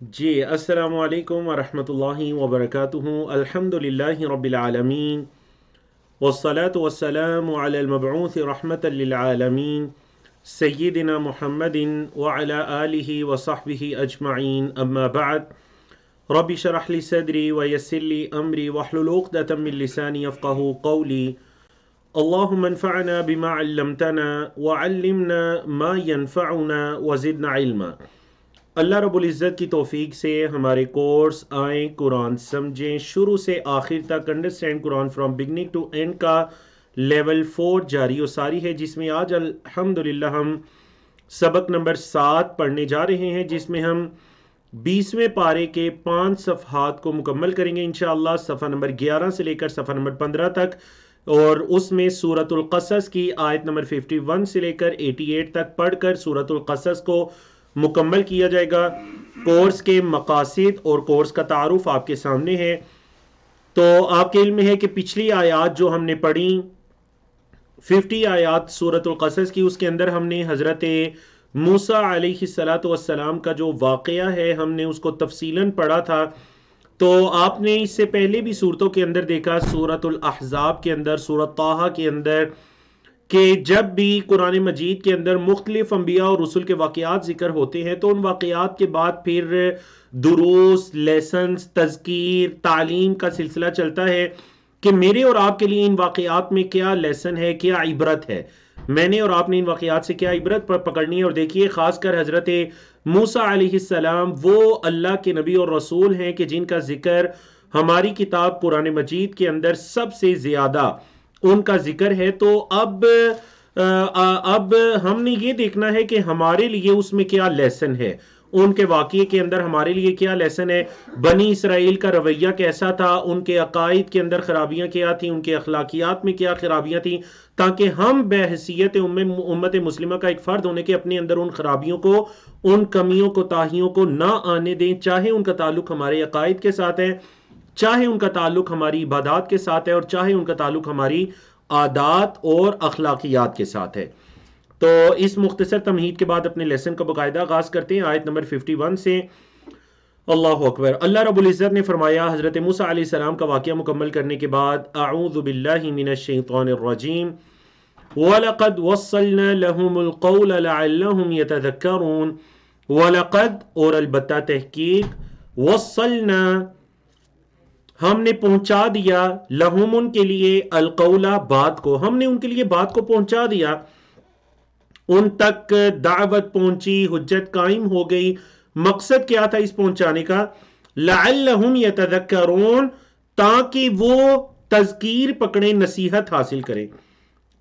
جی السلام علیکم ورحمۃ اللہ وبرکاتہ۔ الحمدللہ رب العالمین والصلاة والسلام علی المبعوث رحمۃ للعالمین سیدنا محمد وعلی آلہ وصحبہ اجمعین، اما بعد۔ رب اشرح لی صدری ویسر لی امری واحلل عقدۃ من لسانی یفقہوا قولی۔ اللہم انفعنا بما علمتنا وعلمنا ما ينفعنا وزدنا علما۔ اللہ رب العزت کی توفیق سے ہمارے کورس آئیں قرآن سمجھیں شروع سے آخر تک understand Quran from beginning to end کا لیول 4 جاری و ساری ہے، جس میں آج الحمدللہ ہم سبق نمبر 7 پڑھنے جا رہے ہیں، جس میں ہم 20ویں پارے کے 5 صفحات کو مکمل کریں گے انشاءاللہ، صفحہ نمبر 11 سے لے کر صفحہ نمبر 15 تک، اور اس میں سورۃ القصص کی آیت نمبر 51 سے لے کر 88 تک پڑھ کر سورۃ القصص کو مکمل کیا جائے گا۔ کورس کے مقاصد اور کورس کا تعارف آپ کے سامنے ہے۔ تو آپ کے علم میں ہے کہ پچھلی آیات جو ہم نے پڑھی 50 آیات سورۃ القصص کی، اس کے اندر ہم نے حضرت موسیٰ علیہ السلام کا جو واقعہ ہے ہم نے اس کو تفصیلاً پڑھا تھا۔ تو آپ نے اس سے پہلے بھی صورتوں کے اندر دیکھا، سورۃ الاحزاب کے اندر، سورۃ طٰہٰ کے اندر، کہ جب بھی قرآن مجید کے اندر مختلف انبیاء اور رسل کے واقعات ذکر ہوتے ہیں تو ان واقعات کے بعد پھر دروس، لیسنز، تذکیر، تعلیم کا سلسلہ چلتا ہے کہ میرے اور آپ کے لیے ان واقعات میں کیا لیسن ہے، کیا عبرت ہے، میں نے اور آپ نے ان واقعات سے کیا عبرت پکڑنی ہے۔ اور دیکھیے خاص کر حضرت موسیٰ علیہ السلام وہ اللہ کے نبی اور رسول ہیں کہ جن کا ذکر ہماری کتاب قرآن مجید کے اندر سب سے زیادہ ان کا ذکر ہے۔ تو اب ہم نے یہ دیکھنا ہے کہ ہمارے لیے اس میں کیا لیسن ہے، ان کے واقعے کے اندر ہمارے لیے کیا لیسن ہے، بنی اسرائیل کا رویہ کیسا تھا، ان کے عقائد کے اندر خرابیاں کیا تھیں، ان کے اخلاقیات میں کیا خرابیاں تھیں، تاکہ ہم بحیثیت امت مسلمہ کا ایک فرد ہونے کے اپنے اندر ان خرابیوں کو، ان کمیوں کو، تاہیوں کو نہ آنے دیں، چاہے ان کا تعلق ہمارے عقائد کے ساتھ ہے، چاہے ان کا تعلق ہماری عبادات کے ساتھ ہے، اور چاہے ان کا تعلق ہماری عادات اور اخلاقیات کے ساتھ ہے۔ تو اس مختصر تمہید کے بعد اپنے لیسن کا باقاعدہ آغاز کرتے ہیں آیت نمبر 51 سے۔ اللہ اکبر۔ اللہ رب العزت نے فرمایا حضرت موسیٰ علیہ السلام کا واقعہ مکمل کرنے کے بعد، اعوذ باللہ من الشیطان الرجیم، وَلَقَدْ وَصَّلْنَا لَهُمُ الْقَوْلَ لَعَلَّهُمْ يَتَذَكَّرُونَ، وَلَقَدْ اور البتہ تحقیق، وَصَّلْنَا ہم نے پہنچا دیا، لہم ان کے لیے، القولا بات کو، ہم نے ان کے لیے بات کو پہنچا دیا، ان تک دعوت پہنچی، حجت قائم ہو گئی۔ مقصد کیا تھا اس پہنچانے کا؟ لعلہم یتذکرون، تاکہ وہ تذکیر پکڑیں، نصیحت حاصل کریں۔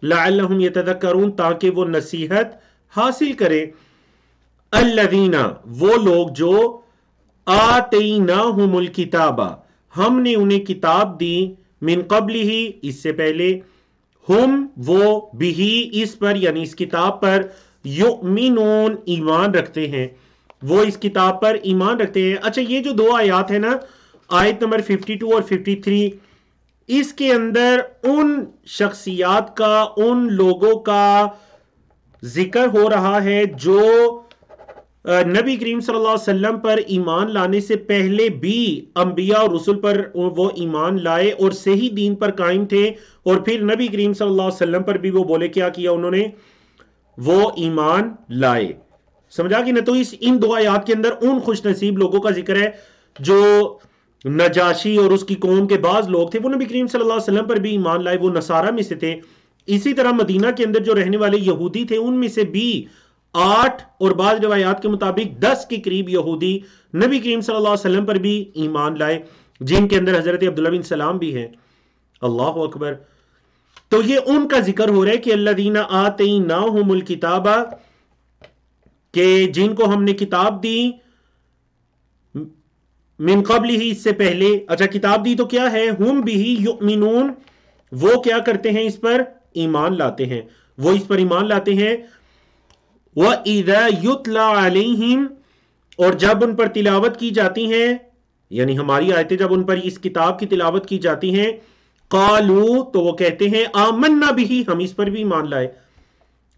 لعلہم یتذکرون، تاکہ وہ نصیحت حاصل کریں۔ الذین، وہ لوگ جو آتیناہم الکتاب، ہم نے انہیں کتاب دی، من قبل ہی، اس سے پہلے، ہم وہ، بھی اس پر یعنی اس کتاب پر، یؤمنون ایمان رکھتے ہیں، وہ اس کتاب پر ایمان رکھتے ہیں۔ اچھا یہ جو دو آیات ہیں نا، آیت نمبر 52 اور 53، اس کے اندر ان شخصیات کا، ان لوگوں کا ذکر ہو رہا ہے جو نبی کریم صلی اللہ علیہ وسلم پر ایمان لانے سے پہلے بھی انبیاء اور رسل پر وہ ایمان لائے اور صحیح دین پر قائم تھے، اور پھر نبی کریم صلی اللہ علیہ وسلم پر بھی وہ بولے کیا کیا انہوں نے، وہ ایمان لائے۔ سمجھا کہ نہ؟ تو ان دو آیات کے اندر ان خوش نصیب لوگوں کا ذکر ہے جو نجاشی اور اس کی قوم کے بعض لوگ تھے، وہ نبی کریم صلی اللہ علیہ وسلم پر بھی ایمان لائے، وہ نصارہ میں سے تھے۔ اسی طرح مدینہ کے اندر جو رہنے والے یہودی تھے، ان میں سے بھی 8 اور بعض روایات کے مطابق 10 کے قریب یہودی نبی کریم صلی اللہ علیہ وسلم پر بھی ایمان لائے، جن کے اندر حضرت عبداللہ بن سلام بھی ہیں۔ اللہ اکبر۔ تو یہ ان کا ذکر ہو رہا ہے کہ الذین آتیناہم الکتاب، کہ جن کو ہم نے کتاب دی، من قبل ہی، اس سے پہلے۔ اچھا کتاب دی تو کیا ہے؟ ہم بھی یؤمنون، وہ کیا کرتے ہیں؟ اس پر ایمان لاتے ہیں، وہ اس پر ایمان لاتے ہیں۔ وَإِذَا يُتْلَى عَلَيْهِمْ، اور جب ان پر تلاوت کی جاتی ہیں، یعنی ہماری آیتیں جب ان پر اس کتاب کی تلاوت کی جاتی ہیں، قالوا، تو وہ کہتے ہیں، آمنا بھی، ہم اس پر بھی ایمان لائے۔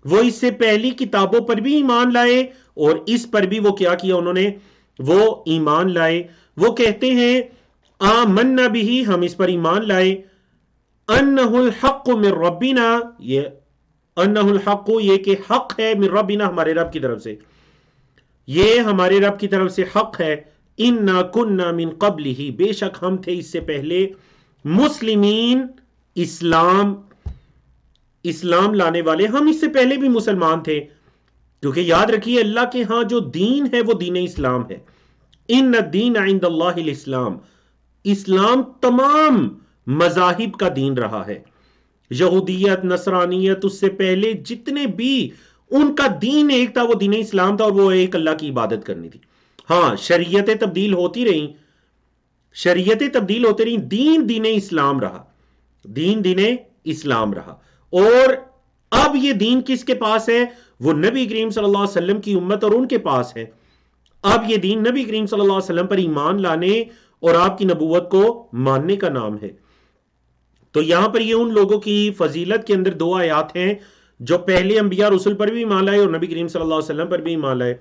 وہ اس سے پہلی کتابوں پر بھی ایمان لائے اور اس پر بھی وہ کیا انہوں نے وہ ایمان لائے، وہ کہتے ہیں آمنا بھی، ہم اس پر ایمان لائے، انہ الحق من ربنا، یہ انہ الحق یہ کہ حق ہے، من ربنا ہمارے رب کی طرف سے، یہ ہمارے رب کی طرف سے حق ہے، انا کننا من قبلہ، بے شک ہم تھے اس سے پہلے مسلمین، اسلام اسلام لانے والے، ہم اس سے پہلے بھی مسلمان تھے، کیونکہ یاد رکھیے اللہ کے ہاں جو دین ہے وہ دین اسلام ہے، ان الدین عند اللہ الاسلام، اسلام تمام مذاہب کا دین رہا ہے، یہودیت، نصرانیت، اس سے پہلے جتنے بھی ان کا دین ایک تھا، وہ دین اسلام تھا، اور وہ ایک اللہ کی عبادت کرنی تھی۔ ہاں شریعتیں تبدیل ہوتی رہیں، شریعتیں تبدیل ہوتی رہیں، دین دین اسلام رہا، دین دین اسلام رہا۔ اور اب یہ دین کس کے پاس ہے؟ وہ نبی کریم صلی اللہ علیہ وسلم کی امت اور ان کے پاس ہے۔ اب یہ دین نبی کریم صلی اللہ علیہ وسلم پر ایمان لانے اور آپ کی نبوت کو ماننے کا نام ہے۔ تو یہاں پر یہ ان لوگوں کی فضیلت کے اندر دو آیات ہیں جو پہلے انبیاء رسول پر بھی ایمان لائے اور نبی کریم صلی اللہ علیہ وسلم پر بھی ایمان لائے۔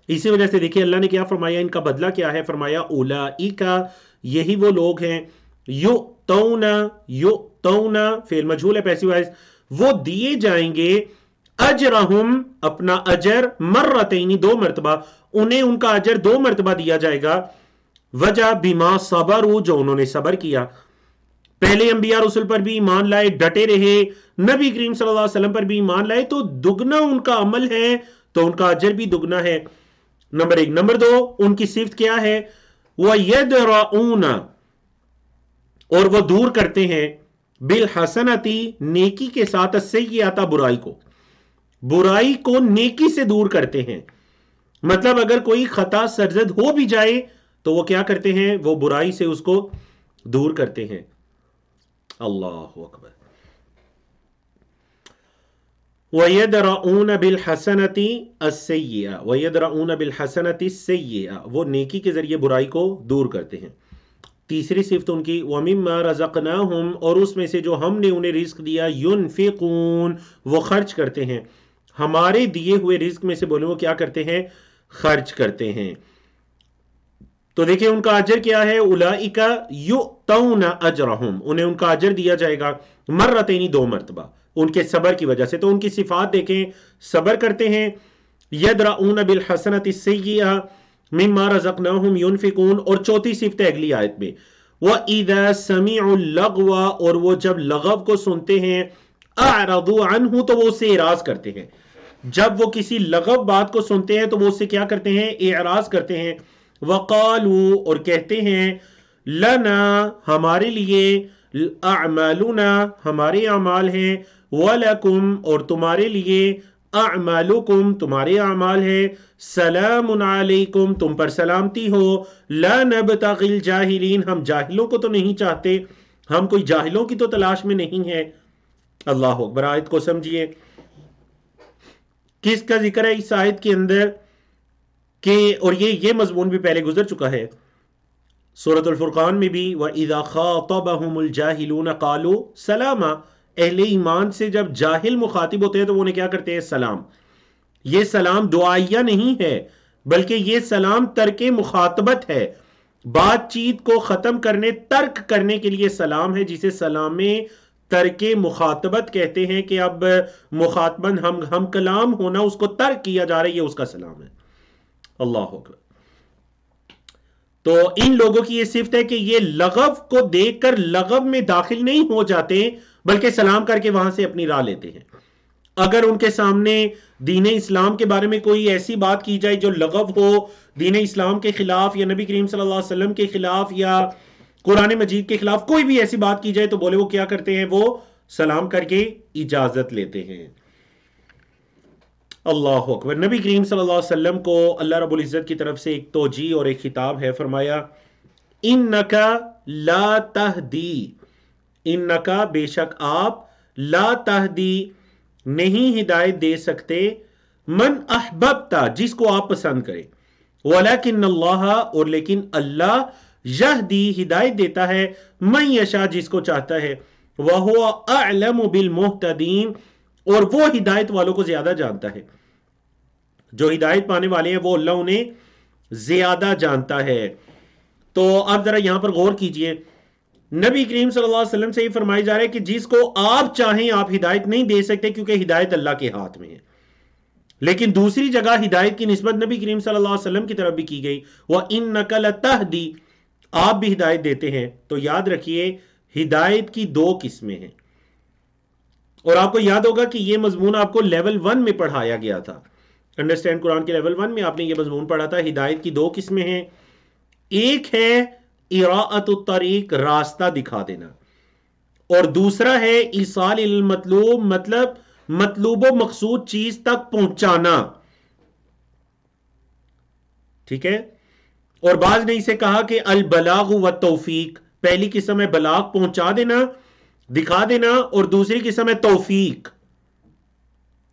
اسی وجہ سے دیکھیں اللہ نے کیا فرمایا، ان کا بدلہ کیا ہے، فرمایا اولئک، یہی وہ لوگ ہیں، یؤتون، یؤتون فعل مجہول ہے پیسو وائز، وہ دیے جائیں گے، اجرہم اپنا اجر، مرتین دو مرتبہ، انہیں ان کا اجر دو مرتبہ دیا جائے گا، وجہ بما صبروا جو انہوں نے صبر کیا۔ پہلے انبیاء رسول پر بھی ایمان لائے، ڈٹے رہے، نبی کریم صلی اللہ علیہ وسلم پر بھی ایمان لائے، تو دگنا ان کا عمل ہے تو ان کا اجر بھی دگنا ہے، نمبر ایک۔ نمبر دو، ان کی صفت کیا ہے، وَيَدْرَؤُونَ، اور وہ دور کرتے ہیں، بالحسنتی نیکی کے ساتھ، السیئۃ برائی کو، برائی کو نیکی سے دور کرتے ہیں۔ مطلب اگر کوئی خطا سرزد ہو بھی جائے تو وہ کیا کرتے ہیں، وہ برائی سے اس کو دور کرتے ہیں۔ اللہ اکبر۔ وَيَدْرَؤُونَ بِالْحَسَنَةِ السَّيِّئَةَ، وَيَدْرَؤُونَ بِالْحَسَنَةِ السَّيِّئَةَ، وہ نیکی کے ذریعے برائی کو دور کرتے ہیں۔ تیسری صفت ان کی، وَمِمَّا رَزَقْنَاهُمْ، اور اس میں سے جو ہم نے انہیں رزق دیا، يُنْفِقُونَ، وہ خرچ کرتے ہیں، ہمارے دیے ہوئے رزق میں سے بولے وہ کیا کرتے ہیں، خرچ کرتے ہیں۔ تو دیکھیں ان کا اجر کیا ہے، اولئک یؤتون اجرہم، انہیں ان کا اجر دیا جائے گا، مرتین دو مرتبہ، ان کے صبر کی وجہ سے۔ تو ان کی صفات دیکھیں، صبر کرتے ہیں، یدرؤون بالحسنۃ السیئۃ مما رزقناہم ینفقون، اور چوتھی صفت ہے اگلی آیت میں، وَإِذَا سَمِعُوا اللَّغْوَ، اور وہ جب لغو کو سنتے ہیں، اعرضوا عنہ، تو وہ اس سے اعراض کرتے ہیں۔ جب وہ کسی لغو بات کو سنتے ہیں تو وہ اس سے کیا کرتے ہیں، اعراض کرتے ہیں۔ وقالوا، اور کہتے ہیں، لنا ہمارے لیے، اعمالنا ہمارے اعمال ہیں، ولکم اور تمہارے لیے، اعمالکم تمہارے اعمال ہیں، سلام علیکم تم پر سلامتی ہو، لا نبتغی الجاہلین ہم جاہلوں کو تو نہیں چاہتے، ہم کوئی جاہلوں کی تو تلاش میں نہیں ہے۔ اللہ اکبر۔ آیت کو سمجھیے، کس کا ذکر ہے اس آیت کے اندر، کہ اور یہ مضمون بھی پہلے گزر چکا ہے سورۃ الفرقان میں بھی، وَإِذَا خَاطَبَهُمُ الْجَاهِلُونَ قَالُوا سَلَامًا، اہل ایمان سے جب جاہل مخاطب ہوتے ہیں تو وہ انہیں کیا کرتے ہیں، سلام۔ یہ سلام دعائیہ نہیں ہے، بلکہ یہ سلام ترک مخاطبت ہے، بات چیت کو ختم کرنے، ترک کرنے کے لیے سلام ہے، جسے سلام ترک مخاطبت کہتے ہیں، کہ اب مخاطبن ہم کلام ہونا اس کو ترک کیا جا رہا ہے، یہ اس کا سلام ہے۔ اللہ اکبر۔ تو ان لوگوں کی یہ صفت ہے کہ یہ لغو کو دیکھ کر لغو میں داخل نہیں ہو جاتے، بلکہ سلام کر کے وہاں سے اپنی راہ لیتے ہیں۔ اگر ان کے سامنے دین اسلام کے بارے میں کوئی ایسی بات کی جائے جو لغو ہو، دین اسلام کے خلاف، یا نبی کریم صلی اللہ علیہ وسلم کے خلاف، یا قرآن مجید کے خلاف کوئی بھی ایسی بات کی جائے تو بولے وہ کیا کرتے ہیں، وہ سلام کر کے اجازت لیتے ہیں۔ اللہ اکبر۔ نبی کریم صلی اللہ علیہ وسلم کو اللہ رب العزت کی طرف سے ایک توجیہ اور ایک خطاب ہے، فرمایا انکا لا تہدی، انکا بے شک آپ، لا تہدی نہیں ہدایت دے سکتے، من احببتا جس کو آپ پسند کریں، ولیکن اللہ اور لیکن اللہ، یہدی ہدایت دیتا ہے، من یشاء جس کو چاہتا ہے، وہو اعلم بالمہتدین اور وہ ہدایت والوں کو زیادہ جانتا ہے۔ جو ہدایت پانے والے ہیں وہ اللہ انہیں زیادہ جانتا ہے. تو آپ ذرا یہاں پر غور کیجئے، نبی کریم صلی اللہ علیہ وسلم سے یہ فرمایا جا رہا ہے کہ جس کو آپ چاہیں آپ ہدایت نہیں دے سکتے، کیونکہ ہدایت اللہ کے ہاتھ میں ہے. لیکن دوسری جگہ ہدایت کی نسبت نبی کریم صلی اللہ علیہ وسلم کی طرف بھی کی گئی، وَإِنَّكَ لَتَهْدِي، آپ بھی ہدایت دیتے ہیں. تو یاد رکھیے ہدایت کی دو قسمیں ہیں، اور آپ کو یاد ہوگا کہ یہ مضمون آپ کو لیول 1 میں پڑھایا گیا تھا. انڈرسٹینڈ قرآن کے لیول 1 میں آپ نے یہ مضمون پڑھا تھا. ہدایت کی دو قسمیں ہیں، ایک ہے اراءۃ الطریق، راستہ دکھا دینا، اور دوسرا ہے ایصال المطلوب، مطلب مطلوب و مقصود چیز تک پہنچانا. ٹھیک ہے. اور بعض نے اسے کہا کہ البلاغ و توفیق، پہلی قسم ہے بلاغ، پہنچا دینا، دکھا دینا، اور دوسری قسم ہے توفیق،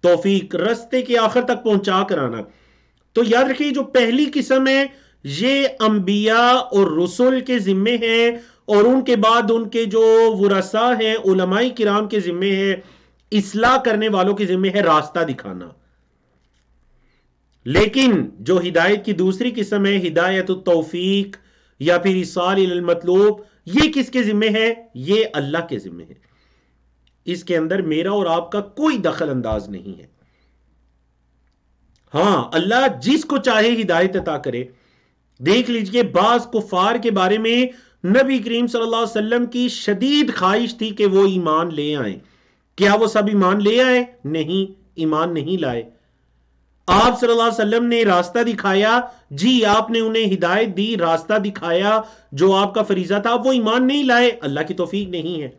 توفیق رستے کے آخر تک پہنچا کر آنا. تو یاد رکھیے جو پہلی قسم ہے یہ انبیاء اور رسول کے ذمے ہے، اور ان کے بعد ان کے جو ورثاء ہیں علماء کرام کے ذمے ہے، اصلاح کرنے والوں کے ذمے ہے راستہ دکھانا. لیکن جو ہدایت کی دوسری قسم ہے ہدایت التوفیق یا پھر ایصال المطلوب، یہ کس کے ذمے ہے؟ یہ اللہ کے ذمے ہے. اس کے اندر میرا اور آپ کا کوئی دخل انداز نہیں ہے. ہاں اللہ جس کو چاہے ہدایت عطا کرے. دیکھ لیجئے بعض کفار کے بارے میں نبی کریم صلی اللہ علیہ وسلم کی شدید خواہش تھی کہ وہ ایمان لے آئیں. کیا وہ سب ایمان لے آئے؟ نہیں، ایمان نہیں لائے. آپ صلی اللہ علیہ وسلم نے راستہ دکھایا، جی آپ نے انہیں ہدایت دی، راستہ دکھایا جو آپ کا فریضہ تھا، وہ ایمان نہیں لائے، اللہ کی توفیق نہیں ہے.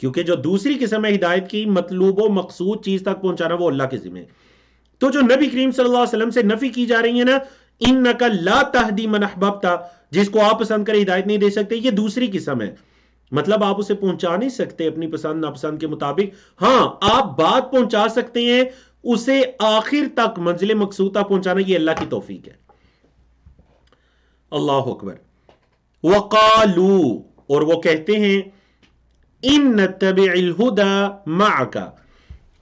کیونکہ جو دوسری قسم ہے ہدایت کی، مطلوب و مقصود چیز تک پہنچانا، وہ اللہ کے ذمہ ہے. تو جو نبی کریم صلی اللہ علیہ وسلم سے نفی کی جا رہی ہے نا، انک لا تہدی من احببت، جس کو آپ پسند کرے ہدایت نہیں دے سکتے، یہ دوسری قسم ہے. مطلب آپ اسے پہنچا نہیں سکتے اپنی پسند ناپسند کے مطابق. ہاں آپ بات پہنچا سکتے ہیں، اسے آخر تک منزل مقصود تک پہنچانا یہ اللہ کی توفیق ہے. اللہ اکبر. وقالو، اور وہ کہتے ہیں ان نتبع الہدی معک.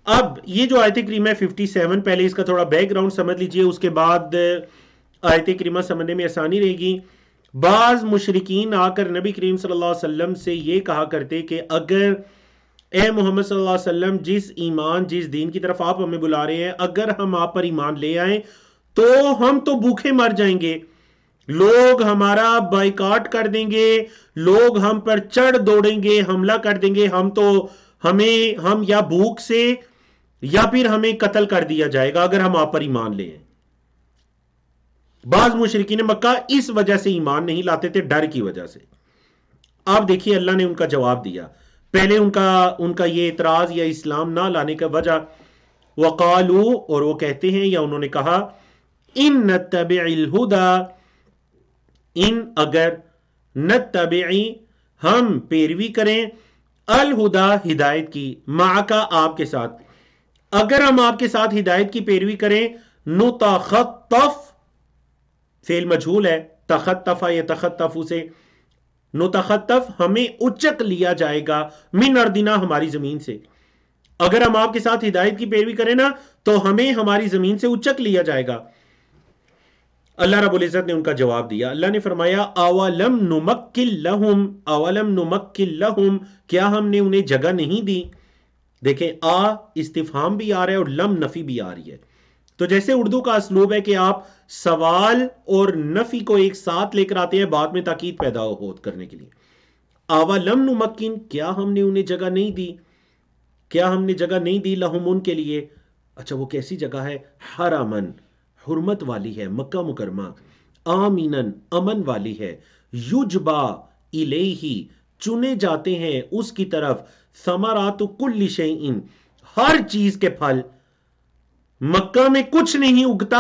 اب یہ جو آیت کریمہ ہے 57، پہلے اس کا تھوڑا بیک گراؤنڈ سمجھ لیجئے، اس کے بعد آیت کریمہ سمجھنے میں آسانی رہے گی. بعض مشرکین آ کر نبی کریم صلی اللہ علیہ وسلم سے یہ کہا کرتے کہ اگر اے محمد صلی اللہ علیہ وسلم جس ایمان جس دین کی طرف آپ ہمیں بلا رہے ہیں، اگر ہم آپ پر ایمان لے آئیں تو ہم تو بھوکے مر جائیں گے، لوگ ہمارا بائیکاٹ کر دیں گے، لوگ ہم پر چڑھ دوڑیں گے، حملہ کر دیں گے، ہم یا بھوک سے یا پھر ہمیں قتل کر دیا جائے گا اگر ہم آپ پر ایمان لے آئیں. بعض مشرکین مکہ اس وجہ سے ایمان نہیں لاتے تھے، ڈر کی وجہ سے. آپ دیکھیے اللہ نے ان کا جواب دیا. پہلے ان کا یہ اعتراض یا اسلام نہ لانے کا وجہ، وقالو، اور وہ کہتے ہیں یا انہوں نے کہا، ان نتبع الہدی، ان اگر، نتبعی ہم پیروی کریں، الہدی ہدایت کی، معکا آپ کے ساتھ، اگر ہم آپ کے ساتھ ہدایت کی پیروی کریں، نتخطف، فعل مجھول ہے، تخطف یا تخطف سے، نتخطف ہمیں اچک لیا جائے گا، من اردنا ہماری زمین سے. اگر ہم آپ کے ساتھ ہدایت کی پیروی کریں نا تو ہمیں ہماری زمین سے اچک لیا جائے گا. اللہ رب العزت نے ان کا جواب دیا. اللہ نے فرمایا اولم نمکن لہم، اولم نمکن لہم، کیا ہم نے انہیں جگہ نہیں دی؟ دیکھیں استفہام بھی آ رہا ہے اور لم نفی بھی آ رہی ہے. تو جیسے اردو کا اسلوب ہے کہ آپ سوال اور نفی کو ایک ساتھ لے کر آتے ہیں بعد میں تاکید پیدا کرنے کے لیے. اولم نمکن، کیا ہم نے انہیں جگہ نہیں دی، کیا ہم نے جگہ نہیں دی، لہم ان کے لیے. اچھا وہ کیسی جگہ ہے؟ حرمن، حرمت والی ہے، مکہ مکرمہ، آمینن، امن والی ہے، یجبا الیہ، چنے جاتے ہیں اس کی طرف، ثمرات کل شیء، ہر چیز کے پھل. مکہ میں کچھ نہیں اگتا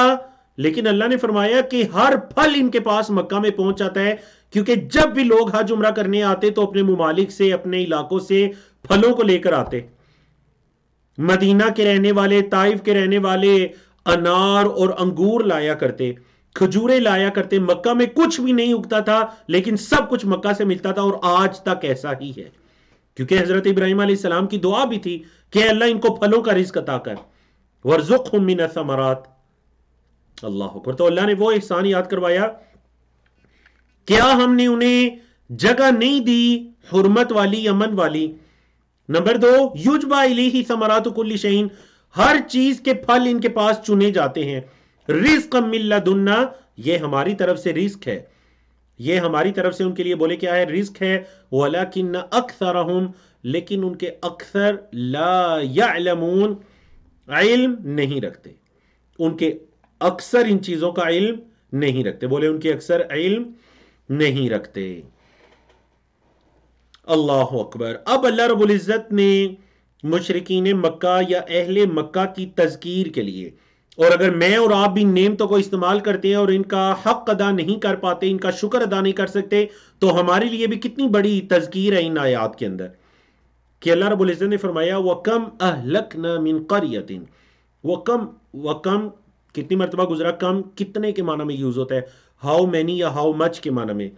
لیکن اللہ نے فرمایا کہ ہر پھل ان کے پاس مکہ میں پہنچ جاتا ہے، کیونکہ جب بھی لوگ حج عمرہ کرنے آتے تو اپنے ممالک سے، اپنے علاقوں سے پھلوں کو لے کر آتے. مدینہ کے رہنے والے، طائف کے رہنے والے انار اور انگور لایا کرتے، کھجوریں لایا کرتے. مکہ میں کچھ بھی نہیں اگتا تھا لیکن سب کچھ مکہ سے ملتا تھا، اور آج تک ایسا ہی ہے. کیونکہ حضرت ابراہیم علیہ السلام کی دعا بھی تھی کہ اللہ ان کو پھلوں کا رزق عطا کر، وارزقہم من الثمرات. اللہ اکبر. تو اللہ نے وہ احسان یاد کروایا. کیا ہم نے انہیں جگہ نہیں دی حرمت والی، امن والی؟ نمبر 2، یجبا الیہ ثمرات کل شیء، ہر چیز کے پھل ان کے پاس چنے جاتے ہیں. رزق من لدنا، یہ ہماری طرف سے رزق ہے، یہ ہماری طرف سے ان کے لیے بولے کیا ہے؟ رزق ہے. ولیکن اکثرہم، لیکن ان کے اکثر لا یعلمون، علم نہیں رکھتے. ان کے اکثر ان چیزوں کا علم نہیں رکھتے. بولے ان کے اکثر علم نہیں رکھتے. اللہ اکبر. اب اللہ رب العزت نے مشرکین مکہ یا اہل مکہ کی تذکیر کے لیے، اور اگر میں اور آپ بھی نعمتوں کو استعمال کرتے ہیں اور ان کا حق ادا نہیں کر پاتے، ان کا شکر ادا نہیں کر سکتے، تو ہمارے لیے بھی کتنی بڑی تذکیر ہے ان آیات کے اندر کہ اللہ رب العزت نے فرمایا وَكَمْ أَهْلَكْنَا مِنْ قَرْيَةٍ. وَكَمْ کتنی مرتبہ گزرا؟ کم کتنے کے معنی میں یوز ہوتا ہے، ہاؤ مینی یا ہاؤ مچ کے معنی میں.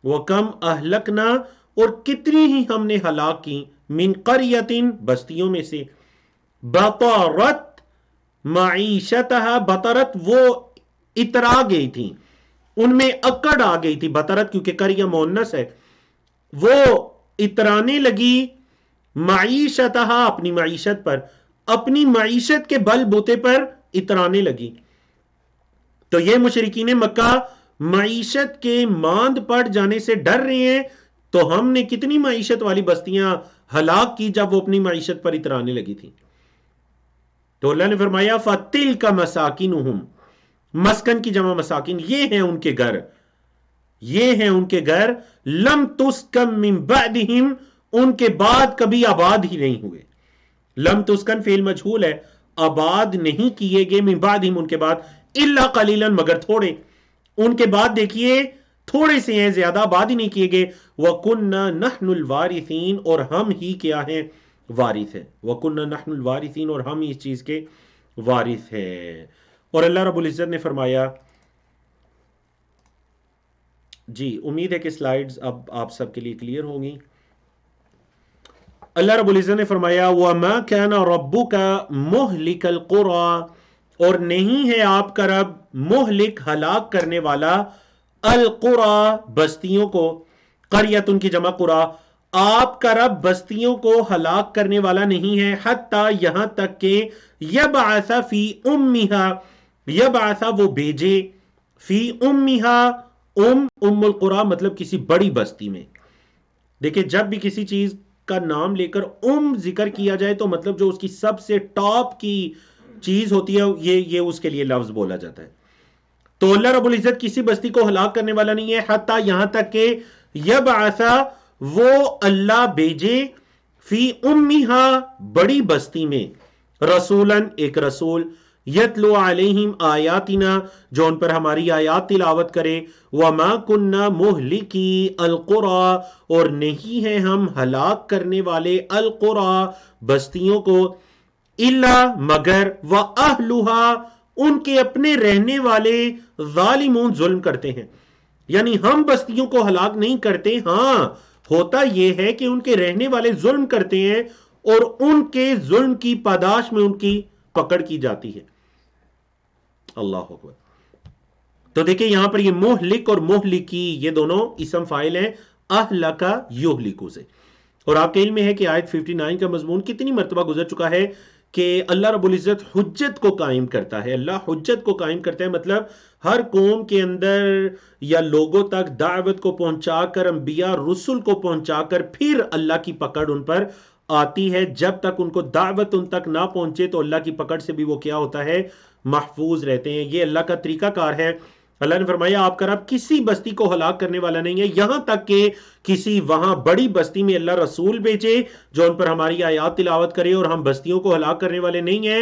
وَكَمْ أَهْلَكْنَا، اور کتنی ہی ہم نے ہلاک کی، من قریتن، بستیوں میں سے، بطرت معیشتها، بطرت وہ اترا گئی تھی، ان میں اکڑ آ گئی تھی. بطرت کیونکہ قریہ مؤنث ہے، وہ اترانے لگی معیشتها، اپنی معیشت پر، اپنی معیشت کے بل بوتے پر اترانے لگی. تو یہ مشرکین مکہ معیشت کے ماند پڑ جانے سے ڈر رہے ہیں. تو ہم نے کتنی معیشت والی بستیاں ہلاک کی جب وہ اپنی معیشت پر اترانے لگی تھی. تو اللہ نے فرمایا فَتِلْكَ مَسَاكِنُهُمْ، مسکن کی جمع مساکن، یہ ہیں ان کے گھر، یہ ہیں ان کے گھر، لم تسکن من بعدہم، ان کے بعد کبھی آباد ہی نہیں ہوئے. لم تسکن فعل مجہول ہے، آباد نہیں کیے گئے، من بعدہم ان کے بعد، الا قلیلا مگر تھوڑے. ان کے بعد دیکھیے تھوڑے سے ہیں، زیادہ آباد ہی نہیں کیے گئے. وَكُنَّا نَحْنُ الْوَارِثِينَ، اور ہم ہی کیا ہیں؟ وارث ہیں. وَكُنَّا نَحْنُ الْوَارِثِينَ، اور ہم ہی اس چیز کے وارث ہیں. اور اللہ رب العزت نے فرمایا، جی امید ہے کہ سلائیڈز اب آپ سب کے لیے کلیئر ہوں گی. اللہ رب العزت نے فرمایا وَمَا كَانَ رَبُّكَ مُهْلِكَ الْقُرَى، اور نہیں ہے آپ کا رب مہلک، ہلاک کرنے والا، القرى بستیوں کو. قریت ان کی جمع قرى. آپ کا رب بستیوں کو ہلاک کرنے والا نہیں ہے، حتیٰ یہاں تک کہ یبعث فی امہا، یبعث وہ بھیجے، فی امہا، ام القرى مطلب کسی بڑی بستی میں. دیکھیں جب بھی کسی چیز کا نام لے کر ذکر کیا جائے تو مطلب جو اس کی سب سے ٹاپ کی چیز ہوتی ہے یہ اس کے لیے لفظ بولا جاتا ہے. تو اللہ رب العزت کسی بستی کو ہلاک کرنے والا نہیں ہے، حتیٰ یہاں تک کہ یبعث وہ اللہ بھیجے، فی امہا بڑی بستی میں، رسولن ایک رسول، یتلو علیہم آیاتنا جو ان پر ہماری آیات تلاوت کرے، وما کننا مہلکی القرى اور نہیں ہیں ہم ہلاک کرنے والے القرى بستیوں کو، الا مگر، واہلھا ان کے اپنے رہنے والے، ظالمون ظلم کرتے ہیں. یعنی ہم بستیوں کو ہلاک نہیں کرتے، ہاں ہوتا یہ ہے کہ ان کے رہنے والے ظلم کرتے ہیں اور ان کے ظلم کی پاداش میں ان کی پکڑ کی جاتی ہے. اللہ اکبر. تو دیکھیں یہاں پر یہ مہلک اور مہلکی یہ دونوں اسم فاعل ہیں اہلکا یہلکو سے. اور آپ کے علم میں ہے کہ آیت 59 کا مضمون کتنی مرتبہ گزر چکا ہے کہ اللہ رب العزت حجت کو قائم کرتا ہے. اللہ حجت کو قائم کرتا ہے، مطلب ہر قوم کے اندر یا لوگوں تک دعوت کو پہنچا کر، انبیاء رسل کو پہنچا کر، پھر اللہ کی پکڑ ان پر آتی ہے. جب تک ان کو دعوت ان تک نہ پہنچے تو اللہ کی پکڑ سے بھی وہ کیا ہوتا ہے؟ محفوظ رہتے ہیں. یہ اللہ کا طریقہ کار ہے. اللہ نے فرمایا آپ کا رب کسی بستی کو ہلاک کرنے والا نہیں ہے، یہاں تک کہ کسی وہاں بڑی بستی میں اللہ رسول بھیجے جو ان پر ہماری آیات تلاوت کرے، اور ہم بستیوں کو ہلاک کرنے والے نہیں ہیں.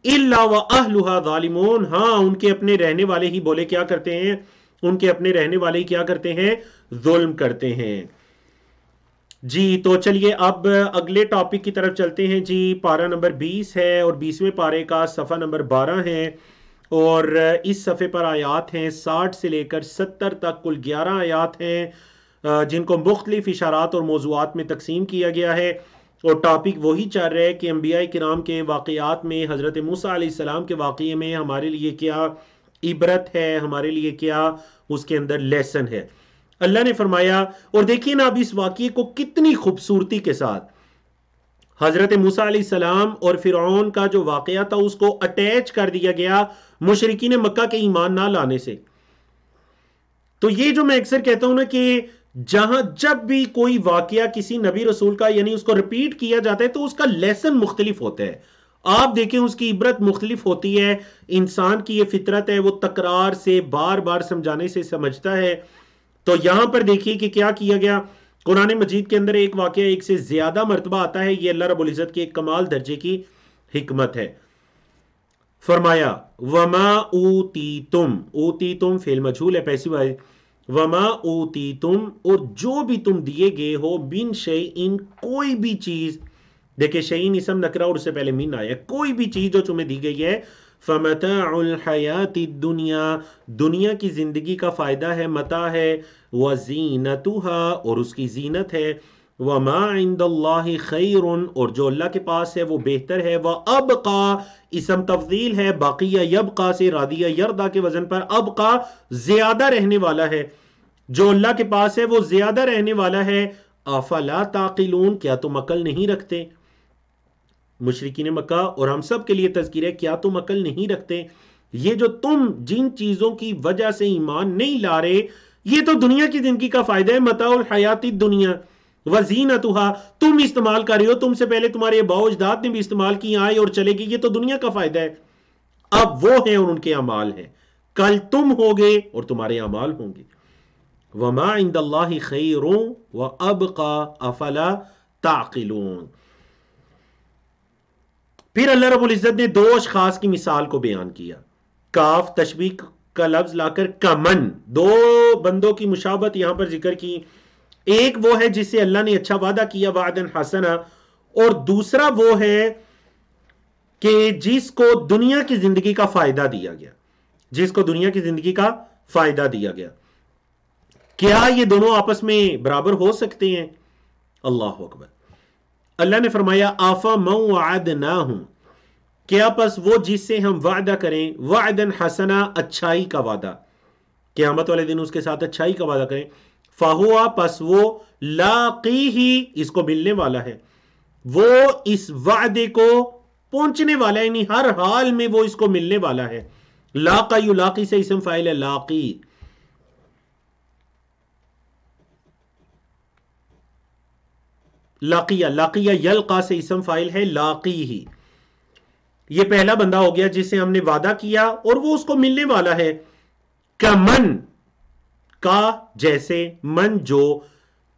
الا واہلھا ظالمون، ہاں ان کے اپنے رہنے والے ہی بولے کیا کرتے ہیں؟ ان کے اپنے رہنے والے ہی کیا کرتے ہیں؟ ظلم کرتے ہیں. جی تو چلیے اب اگلے ٹاپک کی طرف چلتے ہیں. جی پارہ نمبر 20 ہے اور 20ویں پارے کا صفحہ نمبر 12 ہے، اور اس صفحے پر آیات ہیں 60 سے لے کر 70 تک، کل 11 آیات ہیں جن کو مختلف اشارات اور موضوعات میں تقسیم کیا گیا ہے. اور ٹاپک وہی چل رہا ہے کہ انبیاء کرام کے واقعات میں حضرت موسیٰ علیہ السلام کے واقعے میں ہمارے لیے کیا عبرت ہے، ہمارے لیے کیا اس کے اندر لیسن ہے۔ اللہ نے فرمایا، اور دیکھیے نا اب اس واقعے کو کتنی خوبصورتی کے ساتھ حضرت موسیٰ علیہ السلام اور فرعون کا جو واقعہ تھا اس کو اٹیچ کر دیا گیا مشرکین مکہ کے ایمان نہ لانے سے۔ تو یہ جو میں اکثر کہتا ہوں نا کہ جب بھی کوئی واقعہ کسی نبی رسول کا یعنی اس کو ریپیٹ کیا جاتا ہے تو اس کا لیسن مختلف ہوتا ہے۔ آپ دیکھیں اس کی عبرت مختلف ہوتی ہے۔ انسان کی یہ فطرت ہے، وہ تکرار سے بار بار سمجھانے سے سمجھتا ہے۔ تو یہاں پر دیکھیے کہ کیا کیا گیا۔ قرآن مجید کے اندر ایک واقعہ ایک سے زیادہ مرتبہ آتا ہے، یہ اللہ رب العزت کی ایک کمال درجے کی حکمت ہے۔ فرمایا وما اوتیتم، اوتیتم فعل مجہول ہے پیسو ہے، وما اوتیتم اور جو بھی تم دیے گئے ہو، بن شیئن کوئی بھی چیز، دیکھیں شیئن اسم نکرہ اور اس سے پہلے من آیا، کوئی بھی چیز جو تمہیں دی گئی ہے، فمتاع الحیات الدنیا، دنیا کی زندگی کا فائدہ ہے، متاع ہے، وزینتها اور اس کی زینت ہے، وما عند اللہ خیر اور جو اللہ کے پاس ہے وہ بہتر ہے، وابقى اسم تفضیل ہے، باقیہ یبقى سے رادیہ یردا کے وزن پر، ابقى زیادہ رہنے والا ہے، جو اللہ کے پاس ہے وہ زیادہ رہنے والا ہے۔ افلا تعقلون کیا تم عقل نہیں رکھتے؟ مشرکین مکہ اور ہم سب کے لیے تذکیر ہے، کیا تم عقل نہیں رکھتے؟ یہ جو تم جن چیزوں کی وجہ سے ایمان نہیں لا رہے، یہ تو دنیا کی زندگی کا فائدہ ہے، متاع الحیات الدنیا وزینتها، تم استعمال کر رہے ہو، تم سے پہلے تمہارے اباء و اجداد نے بھی استعمال کی، آئے اور چلے گی، یہ تو دنیا کا فائدہ ہے۔ اب وہ ہیں اور ان کے اعمال ہیں، کل تم ہوگے اور تمہارے اعمال ہوں گے۔ وما عند اللہ خیر وابقى افلا تعقلون۔ پھر اللہ رب العزت نے دو اشخاص کی مثال کو بیان کیا، کاف تشبیہ کا لفظ لا کر کمن، دو بندوں کی مشابہت یہاں پر ذکر کی، ایک وہ ہے جس سے اللہ نے اچھا وعدہ کیا وعدن حسنا، اور دوسرا وہ ہے کہ جس کو دنیا کی زندگی کا فائدہ دیا گیا، جس کو دنیا کی زندگی کا فائدہ دیا گیا۔ کیا یہ دونوں آپس میں برابر ہو سکتے ہیں؟ اللہ اکبر۔ اللہ نے فرمایا آفا من وعدناہ، کیا پس وہ جس سے ہم وعدہ کریں، وعدن حسنا اچھائی کا وعدہ، قیامت والے دن اس کے ساتھ اچھائی کا وعدہ کریں، فہوا پس وہ لاقیہ اس کو ملنے والا ہے، وہ اس وعدے کو پہنچنے والا ہے، یعنی ہر حال میں وہ اس کو ملنے والا ہے۔ لاقا یلاقی سے اسم فاعل ہے لاقی، لاقیہ، لاقیہ یلقا سے اسم فاعل ہے لاقی ہی، یہ پہلا بندہ ہو گیا جس سے ہم نے وعدہ کیا اور وہ اس کو ملنے والا ہے۔ کمن کا جیسے، من جو،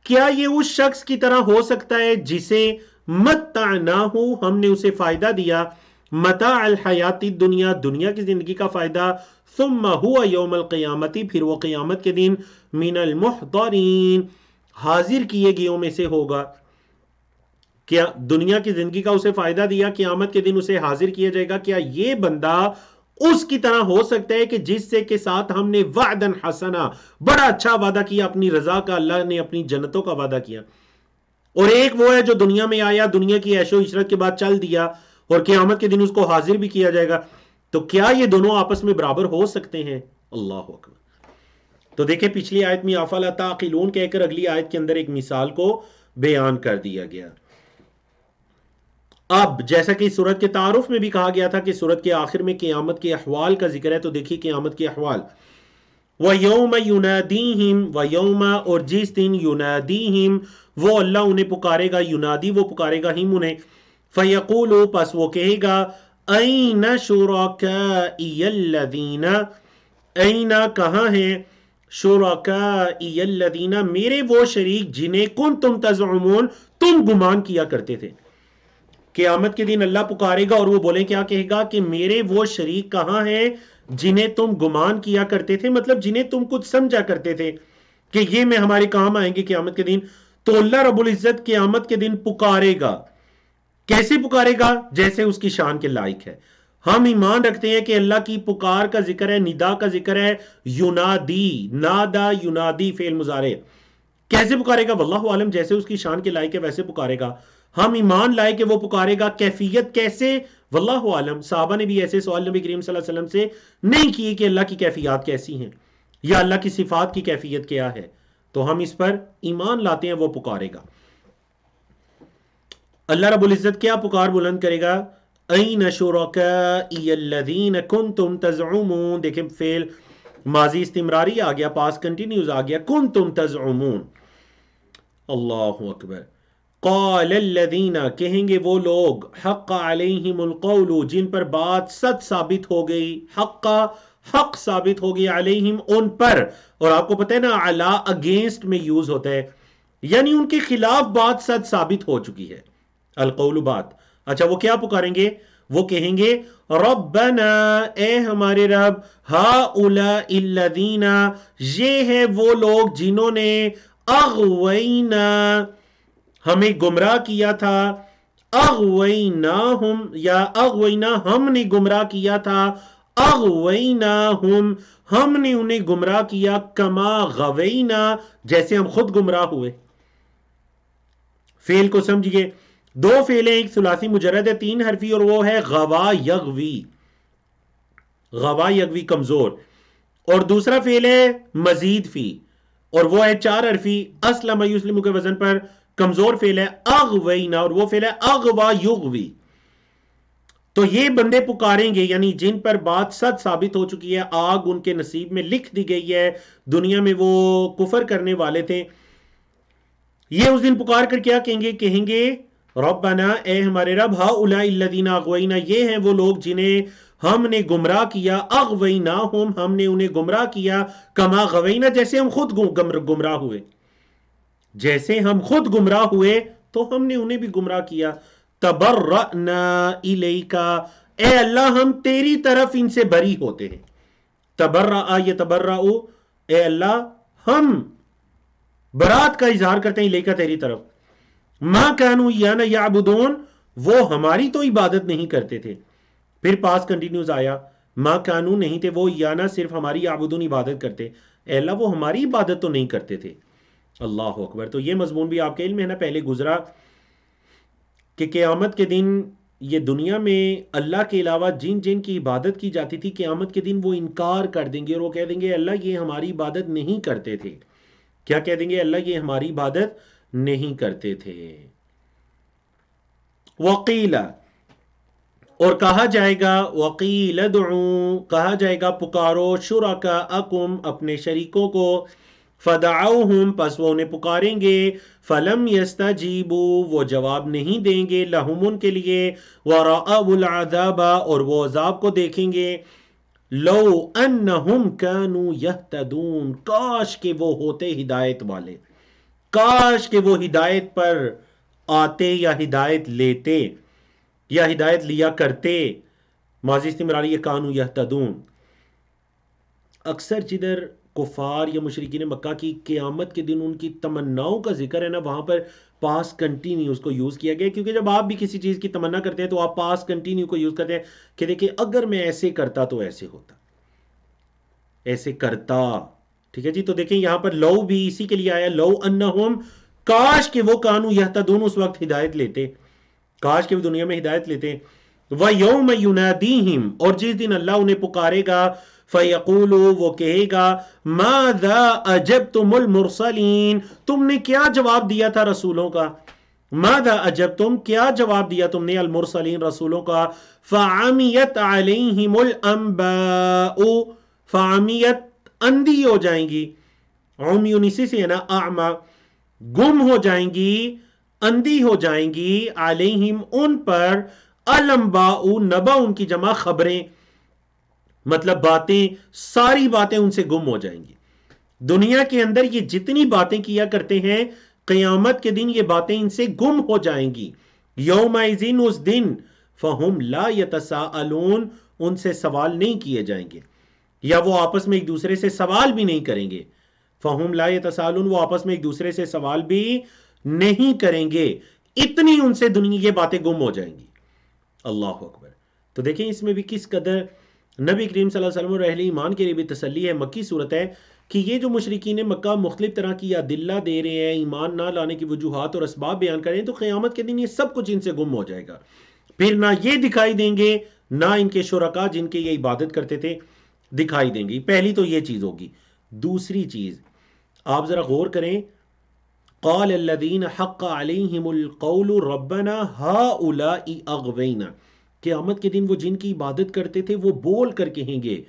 کیا یہ اس شخص کی طرح ہو سکتا ہے جسے متعناہ ہم نے اسے فائدہ دیا، متاع الحیات الدنیا دنیا کی زندگی کا فائدہ، ثم ہوا یوم القیامتی پھر وہ قیامت کے دن من المحضرین حاضر کیے گئےوں میں سے ہوگا۔ کیا دنیا کی زندگی کا اسے فائدہ دیا، قیامت کے دن اسے حاضر کیا جائے گا؟ کیا یہ بندہ اس کی طرح ہو سکتا ہے کہ جس سے کے ساتھ ہم نے وعدن حسنا بڑا اچھا وعدہ کیا، اپنی رضا کا، اللہ نے اپنی جنتوں کا وعدہ کیا، اور ایک وہ ہے جو دنیا میں آیا، دنیا کی عیش و عشرت کے بعد چل دیا اور قیامت کے دن اس کو حاضر بھی کیا جائے گا؟ تو کیا یہ دونوں آپس میں برابر ہو سکتے ہیں؟ اللہ اکبر۔ تو دیکھیں پچھلی آیت میں افلا تعقلون کہہ کر اگلی آیت کے اندر ایک مثال کو بیان کر دیا گیا۔ اب جیسا کہ سورت کے تعارف میں بھی کہا گیا تھا کہ سورت کے آخر میں قیامت کے احوال کا ذکر ہے، تو دیکھیے قیامت کے احوال، وَيَوْمَ يُنَادِيهِمْ وَيَوْمَ اور جس دن يُنَادِيهِمْ وہ اللہ انہیں پکارے گا، ینادی وہ پکارے گا ہم انہیں، فَيَقُولُ پس وہ کہے گا أَيْنَ شُرَكَائِيَ الَّذِينَ أَيْنَ کہاں ہیں، شُرَكَائِيَ الَّذِينَ میرے وہ شریک جنہیں كُنْتُمْ تَزْعُمُونَ تم گمان کیا کرتے تھے۔ قیامت کے دن اللہ پکارے گا اور وہ بولیں، کیا کہے گا کہ میرے وہ شریک کہاں ہیں جنہیں تم گمان کیا کرتے تھے، مطلب جنہیں تم کچھ سمجھا کرتے تھے کہ یہ میں ہمارے کام آئیں گے قیامت کے دن۔ تو اللہ رب العزت قیامت کے دن پکارے گا، کیسے پکارے گا؟ جیسے اس کی شان کے لائق ہے۔ ہم ایمان رکھتے ہیں کہ اللہ کی پکار کا ذکر ہے، ندا کا ذکر ہے، ینادی، نادا ینادی فعل مضارع، کیسے پکارے گا؟ واللہ عالم، جیسے اس کی شان کے لائق ہے ویسے پکارے گا۔ ہم ایمان لائے کہ وہ پکارے گا. کیفیت کیسے؟ واللہ عالم. صحابہ نے بھی ایسے سوال نبی کریم صلی اللہ علیہ وسلم سے نہیں کیے کہ اللہ کی کیفیات کیسی ہیں یا اللہ کی صفات کی کیفیت کیا ہے. تو ہم اس پر ایمان لاتے ہیں وہ پکارے گا. اللہ رب العزت کیا پکار بلند کرے گا؟ این شرکائی الذین کنتم تزعمون. دیکھیں فعل ماضی استمراری آ گیا، پاس کنٹینیوز آ گیا. کنتم تزعمون. اللہ اکبر. قال الذین، کہیں گے وہ لوگ، حق علیہم القول، جن پر بات سچ ثابت ہو گئی. حق ثابت ہو گئی علیہم، ان پر. اور آپ کو پتہ ہے نا علا اگینسٹ میں یوز ہوتا ہے، یعنی ان کے خلاف بات سچ ثابت ہو چکی ہے. القول بات. اچھا وہ کیا پکاریں گے؟ وہ کہیں گے ربنا، اے ہمارے رب، ہؤلاء الذین، یہ ہے وہ لوگ جنہوں نے اغوینا، ہمیں گمراہ کیا تھا. اغویناہم، یا اغوینا، ہم نے گمراہ کیا تھا. اغویناہم، ہم نے انہیں گمراہ کیا. کما غوینا، جیسے ہم خود گمراہ ہوئے. فعل کو سمجھئے، دو فعل ہیں، ایک ثلاثی مجرد ہے 3 حرفی، اور وہ ہے غوا یغوی. غوا یغوی کمزور. اور دوسرا فعل ہے مزید فی، اور وہ ہے 4 حرفی، اسلم یسلم کے وزن پر کمزور فعل ہے اغوینا، اور وہ فعل ہے اغوا یغوی. تو یہ بندے پکاریں گے، یعنی جن پر بات سچ ثابت ہو چکی ہے، آگ ان کے نصیب میں لکھ دی گئی ہے. دنیا میں وہ کفر کرنے والے تھے. یہ اس دن پکار کر کیا کہیں گے ربنا، اے ہمارے رب، ہؤلاء الذین اغوینا، یہ ہیں وہ لوگ جنہیں ہم نے گمراہ کیا. اغویناہم، ہم نے انہیں گمراہ کیا. کما غوینا، جیسے ہم خود گمراہ ہوئے. جیسے ہم خود گمراہ ہوئے تو ہم نے انہیں بھی گمراہ کیا. تبرأنا الیکا، اے اللہ ہم تیری طرف ان سے بری ہوتے ہیں. تبرأ یتبرأ، اے اللہ ہم برات کا اظہار کرتے ہیں الیکا، تیری طرف. ما کانوا ایانا یعبدون، وہ ہماری تو عبادت نہیں کرتے تھے. پھر پاس کنٹینیوز آیا، ما کانوا نہیں تھے وہ، ایانا صرف ہماری، یعبدون عبادت کرتے. اے اللہ وہ ہماری عبادت تو نہیں کرتے تھے. اللہ اکبر. تو یہ مضمون بھی آپ کے علم ہے نا، پہلے گزرا کہ قیامت کے دن یہ دنیا میں اللہ کے علاوہ جن جن کی عبادت کی جاتی تھی، قیامت کے دن وہ انکار کر دیں گے، اور وہ کہہ دیں گے اللہ یہ ہماری عبادت نہیں کرتے تھے. کیا کہہ دیں گے؟ اللہ یہ ہماری عبادت نہیں کرتے تھے. وقیل، اور کہا جائے گا، وقیل ادعوا، کہا جائے گا پکارو، شرکاءکم، اپنے شریکوں کو. فدعوہم، پس وہ انہیں پکاریں گے. فلم یستجیبوا، وہ جواب نہیں دیں گے، لہم ان کے لیے. ورأوا العذاب، اور وہ عذاب کو دیکھیں گے. لو انہم کانوا یہتدون، کاش کہ وہ ہوتے ہدایت والے، کاش کہ وہ ہدایت پر آتے یا ہدایت لیتے یا ہدایت لیا کرتے. ماضی استمراری کانوا یہتدون. اکثر جدھر کفار یا مشرکین مکہ کی قیامت کے دن ان کی تمناؤں کا ذکر ہے نا، وہاں پر پاس کنٹینیوز کو یوز کیا گیا، کیونکہ جب آپ بھی کسی چیز کی تمنا کرتے ہیں تو آپ پاس کنٹینیو کو یوز کرتے ہیں کہ دیکھیں اگر میں ایسے کرتا تو ایسے ہوتا، ایسے کرتا. ٹھیک ہے جی. تو دیکھیں یہاں پر لو بھی اسی کے لیے آیا، لو انہم، کاش کہ وہ کانوا یہتدون، اس وقت ہدایت لیتے، کاش کہ وہ دنیا میں ہدایت لیتے. وَيَوْمَ يُنَادِيهِمْ، اور جس دن اللہ انہیں پکارے گا، فَيَقُولُ، وہ کہے گا، مَاذَا أَجَبْتُمُ الْمُرْسَلِينَ، تم نے کیا جواب دیا تھا رسولوں کا. ماذا اجبتم، کیا جواب دیا تم نے، المرسلین، رسولوں کا. فعمیت علیہم الانباء، فعمیت اندھی ہو جائیں گی، عمیون اسی سے ہے نا، اعما، گم ہو جائیں گی، اندھی ہو جائیں گی، علیہم ان پر، الانباء نبا ان کی جمع خبریں، مطلب باتیں، ساری باتیں ان سے گم ہو جائیں گی. دنیا کے اندر یہ جتنی باتیں کیا کرتے ہیں، قیامت کے دن یہ باتیں ان سے گم ہو جائیں گی. یومئذ، اس دن، فہم لا یتساءلون، ان سے سوال نہیں کیے جائیں گے، یا وہ آپس میں ایک دوسرے سے سوال بھی نہیں کریں گے. فہم لا یتساءلون، وہ آپس میں ایک دوسرے سے سوال بھی نہیں کریں گے. اتنی ان سے دنیا یہ باتیں گم ہو جائیں گی. اللہ اکبر. تو دیکھیں اس میں بھی کس قدر نبی کریم صلی اللہ علیہ وسلم اور اہل ایمان کے لیے بھی تسلی ہے. مکی صورت ہے، کہ یہ جو مشرکین مکہ مختلف طرح کی ادلہ دے رہے ہیں، ایمان نہ لانے کی وجوہات اور اسباب بیان کریں، تو قیامت کے دن یہ سب کچھ ان سے گم ہو جائے گا. پھر نہ یہ دکھائی دیں گے، نہ ان کے شرکا جن کے یہ عبادت کرتے تھے دکھائی دیں گے. پہلی تو یہ چیز ہوگی. دوسری چیز آپ ذرا غور کریں، قال الذین حق علیہم القول ربنا ہؤلاء اغوینا، قیامت کے دن وہ جن کی عبادت کرتے تھے وہ بول کر کہیں گے.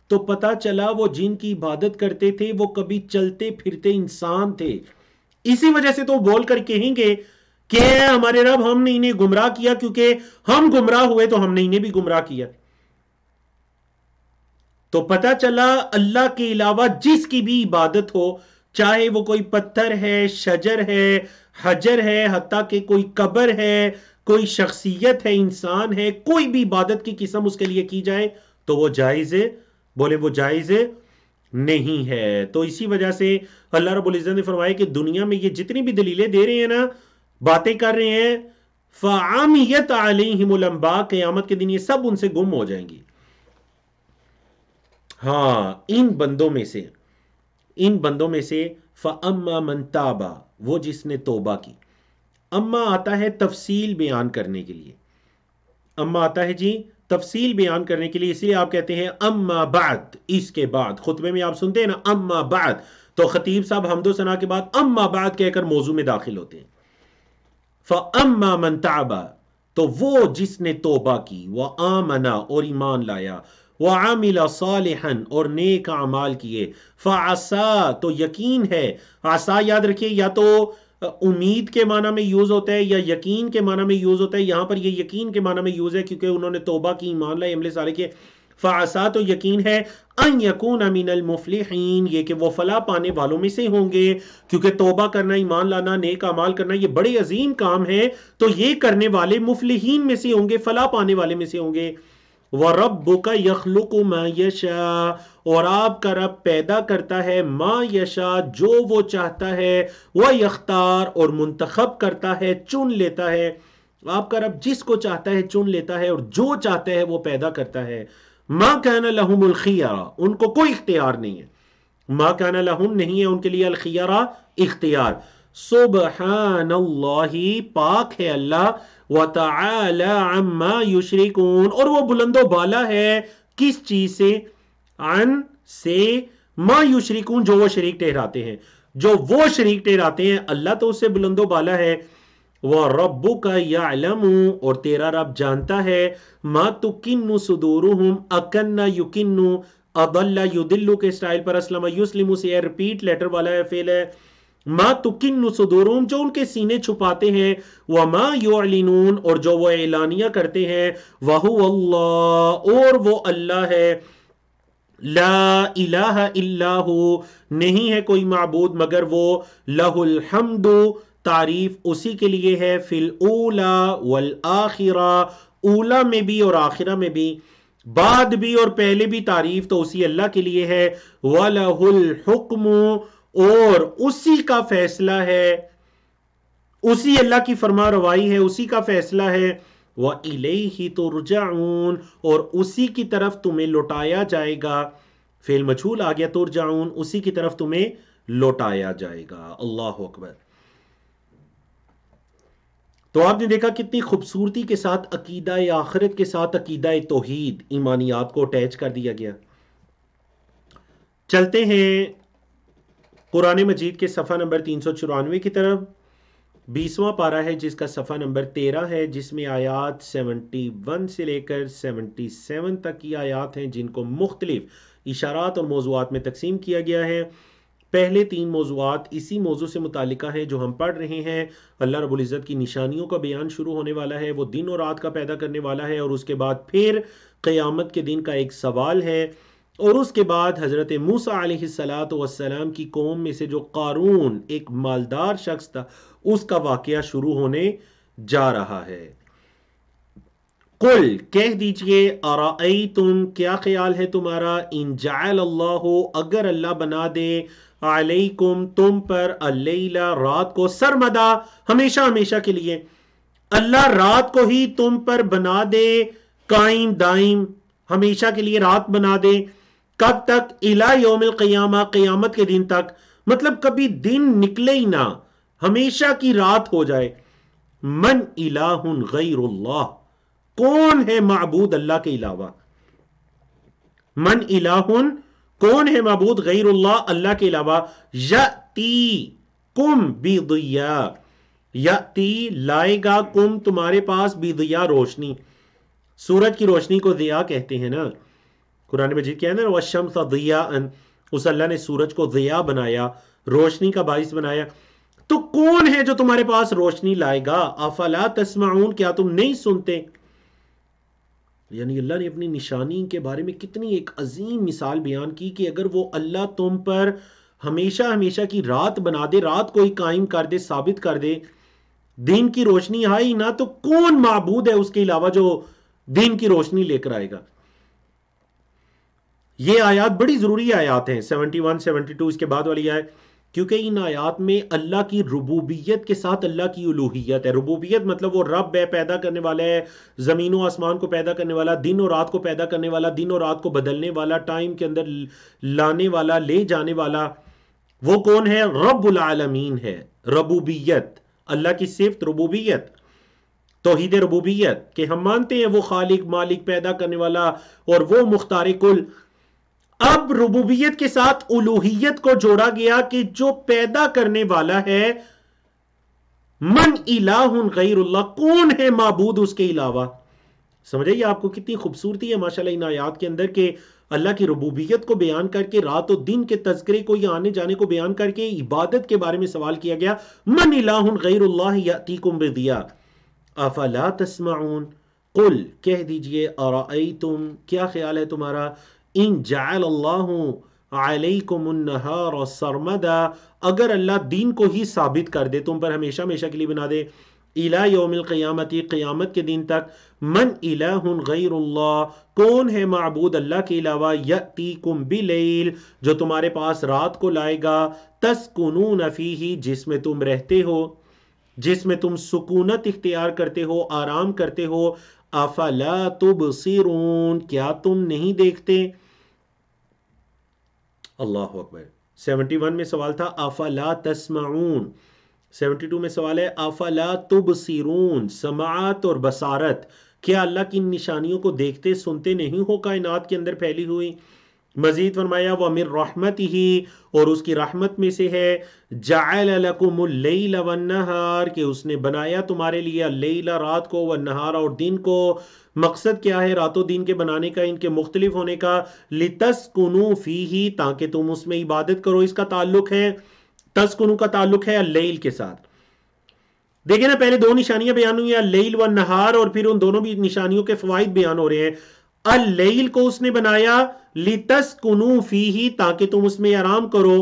تو پتا چلا وہ جن کی عبادت کرتے تھے وہ کبھی چلتے پھرتے انسان تھے، اسی وجہ سے تو بول کر کہیں گے کہ اے ہمارے رب ہم نے انہیں گمراہ کیا، کیونکہ ہم گمراہ ہوئے تو ہم نے انہیں بھی گمراہ کیا. تو پتا چلا اللہ کے علاوہ جس کی بھی عبادت ہو، چاہے وہ کوئی پتھر ہے، شجر ہے، حجر ہے، حتیٰ کہ کوئی قبر ہے، کوئی شخصیت ہے، انسان ہے، کوئی بھی عبادت کی قسم اس کے لیے کی جائے تو وہ جائز ہے. بولے وہ جائز نہیں ہے. تو اسی وجہ سے اللہ رب العزت نے فرمایا کہ دنیا میں یہ جتنی بھی دلیلیں دے رہے ہیں نا، باتیں کر رہے ہیں، فَعَمِيَتْ عَلَيْهِمُ الْأَنْبَاءُ، قیامت کے دن یہ سب ان سے گم ہو جائیں گی. ہاں ان بندوں میں سے فَأَمَّا مَنْ تَابَ، وہ جس نے توبہ کی. اما آتا ہے تفصیل بیان کرنے کے لیے، اما آتا ہے جی تفصیل بیان کرنے کے لیے، اس لیے آپ کہتے ہیں اما بعد، اس کے بعد. خطبے میں آپ سنتے ہیں نا اما بعد، تو خطیب صاحب حمد و ثنا کے بعد اما بعد کہہ کر موضوع میں داخل ہوتے ہیں. فَأَمَّا مَنْ تَعْبَ، تو وہ جس نے توبہ کی، وَآمَنَ، اور ایمان لایا، وَعَمِلَ صَالِحًا، اور نیک اعمال کیے، فَعَسَا، تو یقین ہے. عسا یاد رکھیے یا تو امید کے معنی میں یوز ہوتا ہے یا یقین کے معنی میں یوز ہوتا ہے. یہاں پر یہ یقین کے معنی میں یوز ہے کیونکہ انہوں نے توبہ کی، ایمان لائے، عمل صالح کیے. فعسا، تو یقین ہے، ان یکون من المفلحین، یہ کہ وہ فلاح پانے والوں میں سے ہوں گے، کیونکہ توبہ کرنا، ایمان لانا، نیک اعمال کرنا یہ بڑے عظیم کام ہے، تو یہ کرنے والے مفلحین میں سے ہوں گے، فلاح پانے والے میں سے ہوں گے. وَرَبُّكَ يَخْلُقُ مَا يَشَاءُ، اور آپ کا رب پیدا کرتا ہے ما یشاء، جو وہ چاہتا ہے، وَيَخْتَارُ، اور منتخب کرتا ہے، چن لیتا ہے. آپ کا رب جس کو چاہتا ہے چن لیتا ہے، اور جو چاہتا ہے وہ پیدا کرتا ہے. ما کان لہم الخیارہ، ان کو کوئی اختیار نہیں ہے. ما کان لہم، نہیں ہے ان کے لیے، الخیارہ، اختیار. سبحان اللہ، پاک ہے اللہ، وتعالی عما یشرکون، اور وہ بلند و بالا ہے کس چیز سے؟ عن، سے، ما یشرکون، جو وہ شریک ٹھہراتے ہیں. جو وہ شریک ٹھہراتے ہیں اللہ تو اس سے بلند و بالا ہے. وَرَبُّكَ يَعْلَمُ، اور تیرا رب جانتا ہے، مَا تُكِنُّ صُدُورُهُمْ، أَكَنَّ يُكِنُّ، أَضَلَّ يُضِلُّ کے اسٹائل پر اسلم یسلم سے ریپیٹ لیٹر والا ہے، فعل ہے. مَا تُكِنُّ صُدُورُهُمْ، جو ان کے سینے چھپاتے ہیں، وَمَا يُعْلِنُونَ، اور جو وہ اعلانیہ کرتے ہیں، وَهُوَ اللَّهُ، اور وہ اللہ ہے. لا الہ الا ہو، نہیں ہے کوئی معبود مگر وہ. لہ الحمد، تعریف اسی کے لیے ہے. فی الاولی والآخرہ، اولا میں بھی اور آخرہ میں بھی، بعد بھی اور پہلے بھی تعریف تو اسی اللہ کے لیے ہے. وَلَهُ الْحُكْمُ، اور اسی کا فیصلہ ہے، اسی اللہ کی فرما روائی ہے، اسی کا فیصلہ ہے. وَإِلَيْهِ تُرْجَعُونَ، اور اسی کی طرف تمہیں لوٹایا جائے گا. فعل مجھول آ گیا ترجعون، اسی کی طرف تمہیں لوٹایا جائے گا. اللہ اکبر. تو آپ نے دیکھا کتنی خوبصورتی کے ساتھ عقیدہ آخرت کے ساتھ عقیدہ توحید، ایمانیات کو اٹیچ کر دیا گیا. چلتے ہیں قرآن مجید کے صفحہ نمبر 394 کی طرف. 20واں پارہ ہے جس کا صفحہ نمبر 13 ہے، جس میں آیات 71 سے لے کر 77 تک کی آیات ہیں جن کو مختلف اشارات اور موضوعات میں تقسیم کیا گیا ہے. پہلے 3 موضوعات اسی موضوع سے متعلقہ ہیں جو ہم پڑھ رہے ہیں. اللہ رب العزت کی نشانیوں کا بیان شروع ہونے والا ہے، وہ دن اور رات کا پیدا کرنے والا ہے، اور اس کے بعد پھر قیامت کے دن کا ایک سوال ہے، اور اس کے بعد حضرت موسیٰ علیہ السلام کی قوم میں سے جو قارون ایک مالدار شخص تھا اس کا واقعہ شروع ہونے جا رہا ہے. قل، کہہ دیجئے، ارائیتم، کیا خیال ہے تمہارا، ان جعل اللہ، اگر اللہ بنا دے، علیکم، تم پر، اللیل، رات کو، سرمدا، ہمیشہ ہمیشہ کے لیے، اللہ رات کو ہی تم پر بنا دے قائم دائم، ہمیشہ کے لیے رات بنا دے. کب تک؟ الی یوم القیامہ، قیامت کے دن تک، مطلب کبھی دن نکلے ہی نہ، ہمیشہ کی رات ہو جائے۔ من الہ غیر اللہ، کون ہے معبود اللہ کے علاوہ؟ من الہ، کون ہے معبود غیر اللہ، اللہ کے علاوہ؟ یأتی کم بضیاء، یأتی لائے گا، کم تمہارے پاس، بضیاء روشنی، سورج کی روشنی کو ضیاء کہتے ہیں نا، قرآن مجید کہہ نا والشمس ضیاء، اس اللہ نے سورج کو ضیاء بنایا، روشنی کا باعث بنایا۔ تو کون ہے جو تمہارے پاس روشنی لائے گا؟ افلا تسمعون، کیا تم نہیں سنتے؟ یعنی اللہ نے اپنی نشانی کے بارے میں کتنی ایک عظیم مثال بیان کی کہ اگر وہ اللہ تم پر ہمیشہ ہمیشہ کی رات بنا دے، رات کو ہی قائم کر دے، ثابت کر دے، دین کی روشنی آئی نہ، تو کون معبود ہے اس کے علاوہ جو دین کی روشنی لے کر آئے گا؟ یہ آیات بڑی ضروری آیات ہیں، 71 72 اس کے بعد والی آیت، کیونکہ ان آیات میں اللہ کی ربوبیت کے ساتھ اللہ کی الوہیت ہے۔ ربوبیت مطلب وہ رب ہے، پیدا کرنے والا ہے، زمین و آسمان کو پیدا کرنے والا، دن اور رات کو پیدا کرنے والا، دن اور رات کو بدلنے والا، ٹائم کے اندر لانے والا، لے جانے والا۔ وہ کون ہے؟ رب العالمین ہے۔ ربوبیت، اللہ کی صفت ربوبیت، توحید ربوبیت، کہ ہم مانتے ہیں وہ خالق، مالک، پیدا کرنے والا اور وہ مختار کل۔ اب ربوبیت کے ساتھ الوہیت کو جوڑا گیا کہ جو پیدا کرنے والا ہے، من الہ غیر اللہ، کون ہے معبود اس کے علاوہ؟ سمجھے آپ کو کتنی خوبصورتی ہے ماشاءاللہ ان آیات کے اندر کہ اللہ کی ربوبیت کو بیان کر کے، رات و دن کے تذکرے کو یا آنے جانے کو بیان کر کے عبادت کے بارے میں سوال کیا گیا۔ من الہ غیر اللہ یاتیکم بضیاء افلا تسمعون، قل، کہہ دیجئے، ارائیتم، کیا خیال ہے تمہارا، ان جعل اللہ علیکم النہار سرمدا، اگر اللہ دین کو ہی ثابت کر دے، تم پر ہمیشہ ہمیشہ کے لیے بنا دے، الی یوم القیامتی، قیامت کے دن تک، من الہ غیر اللہ، کون ہے معبود اللہ کے علاوہ، یأتیکم بلیل، جو تمہارے پاس رات کو لائے گا، تسکنون فیہ، جس میں تم رہتے ہو، جس میں تم سکونت اختیار کرتے ہو، آرام کرتے ہو، افلا تبصرون، کیا تم نہیں دیکھتے؟ اللہ اکبر۔ 71 میں سوال تھا افلا تسمعون، 72 میں سوال ہے افلا تبصرون، سماعت اور بصارت، کیا اللہ کی نشانیوں کو دیکھتے سنتے نہیں ہو کائنات کے اندر پھیلی ہوئی؟ مزید فرمایا وَمِن رَحْمَتِهِ، اور اس کی رحمت میں سے ہے، جَعَلَ لَكُمُ اللَّيْلَ وَالنَّهَارَ، کہ اس نے بنایا تمہارے لیے اللیل، رات کو، والنہار، اور دن کو۔ مقصد کیا ہے رات و دن کے بنانے کا، ان کے مختلف ہونے کا؟ لِتَسْكُنُوا فِيهِ، تاکہ تم اس میں عبادت کرو۔ اس کا تعلق ہے، تسکنو کا تعلق ہے اللیل کے ساتھ۔ دیکھیں نا، پہلے دو نشانیاں بیان ہوئی ہیں، اللیل والنہار، اور پھر ان دونوں بھی نشانیوں کے فوائد بیان ہو رہے ہیں۔ اللیل کو اس نے بنایا لِتَسْكُنُوا فِيهِ، تاکہ تم اس میں آرام کرو،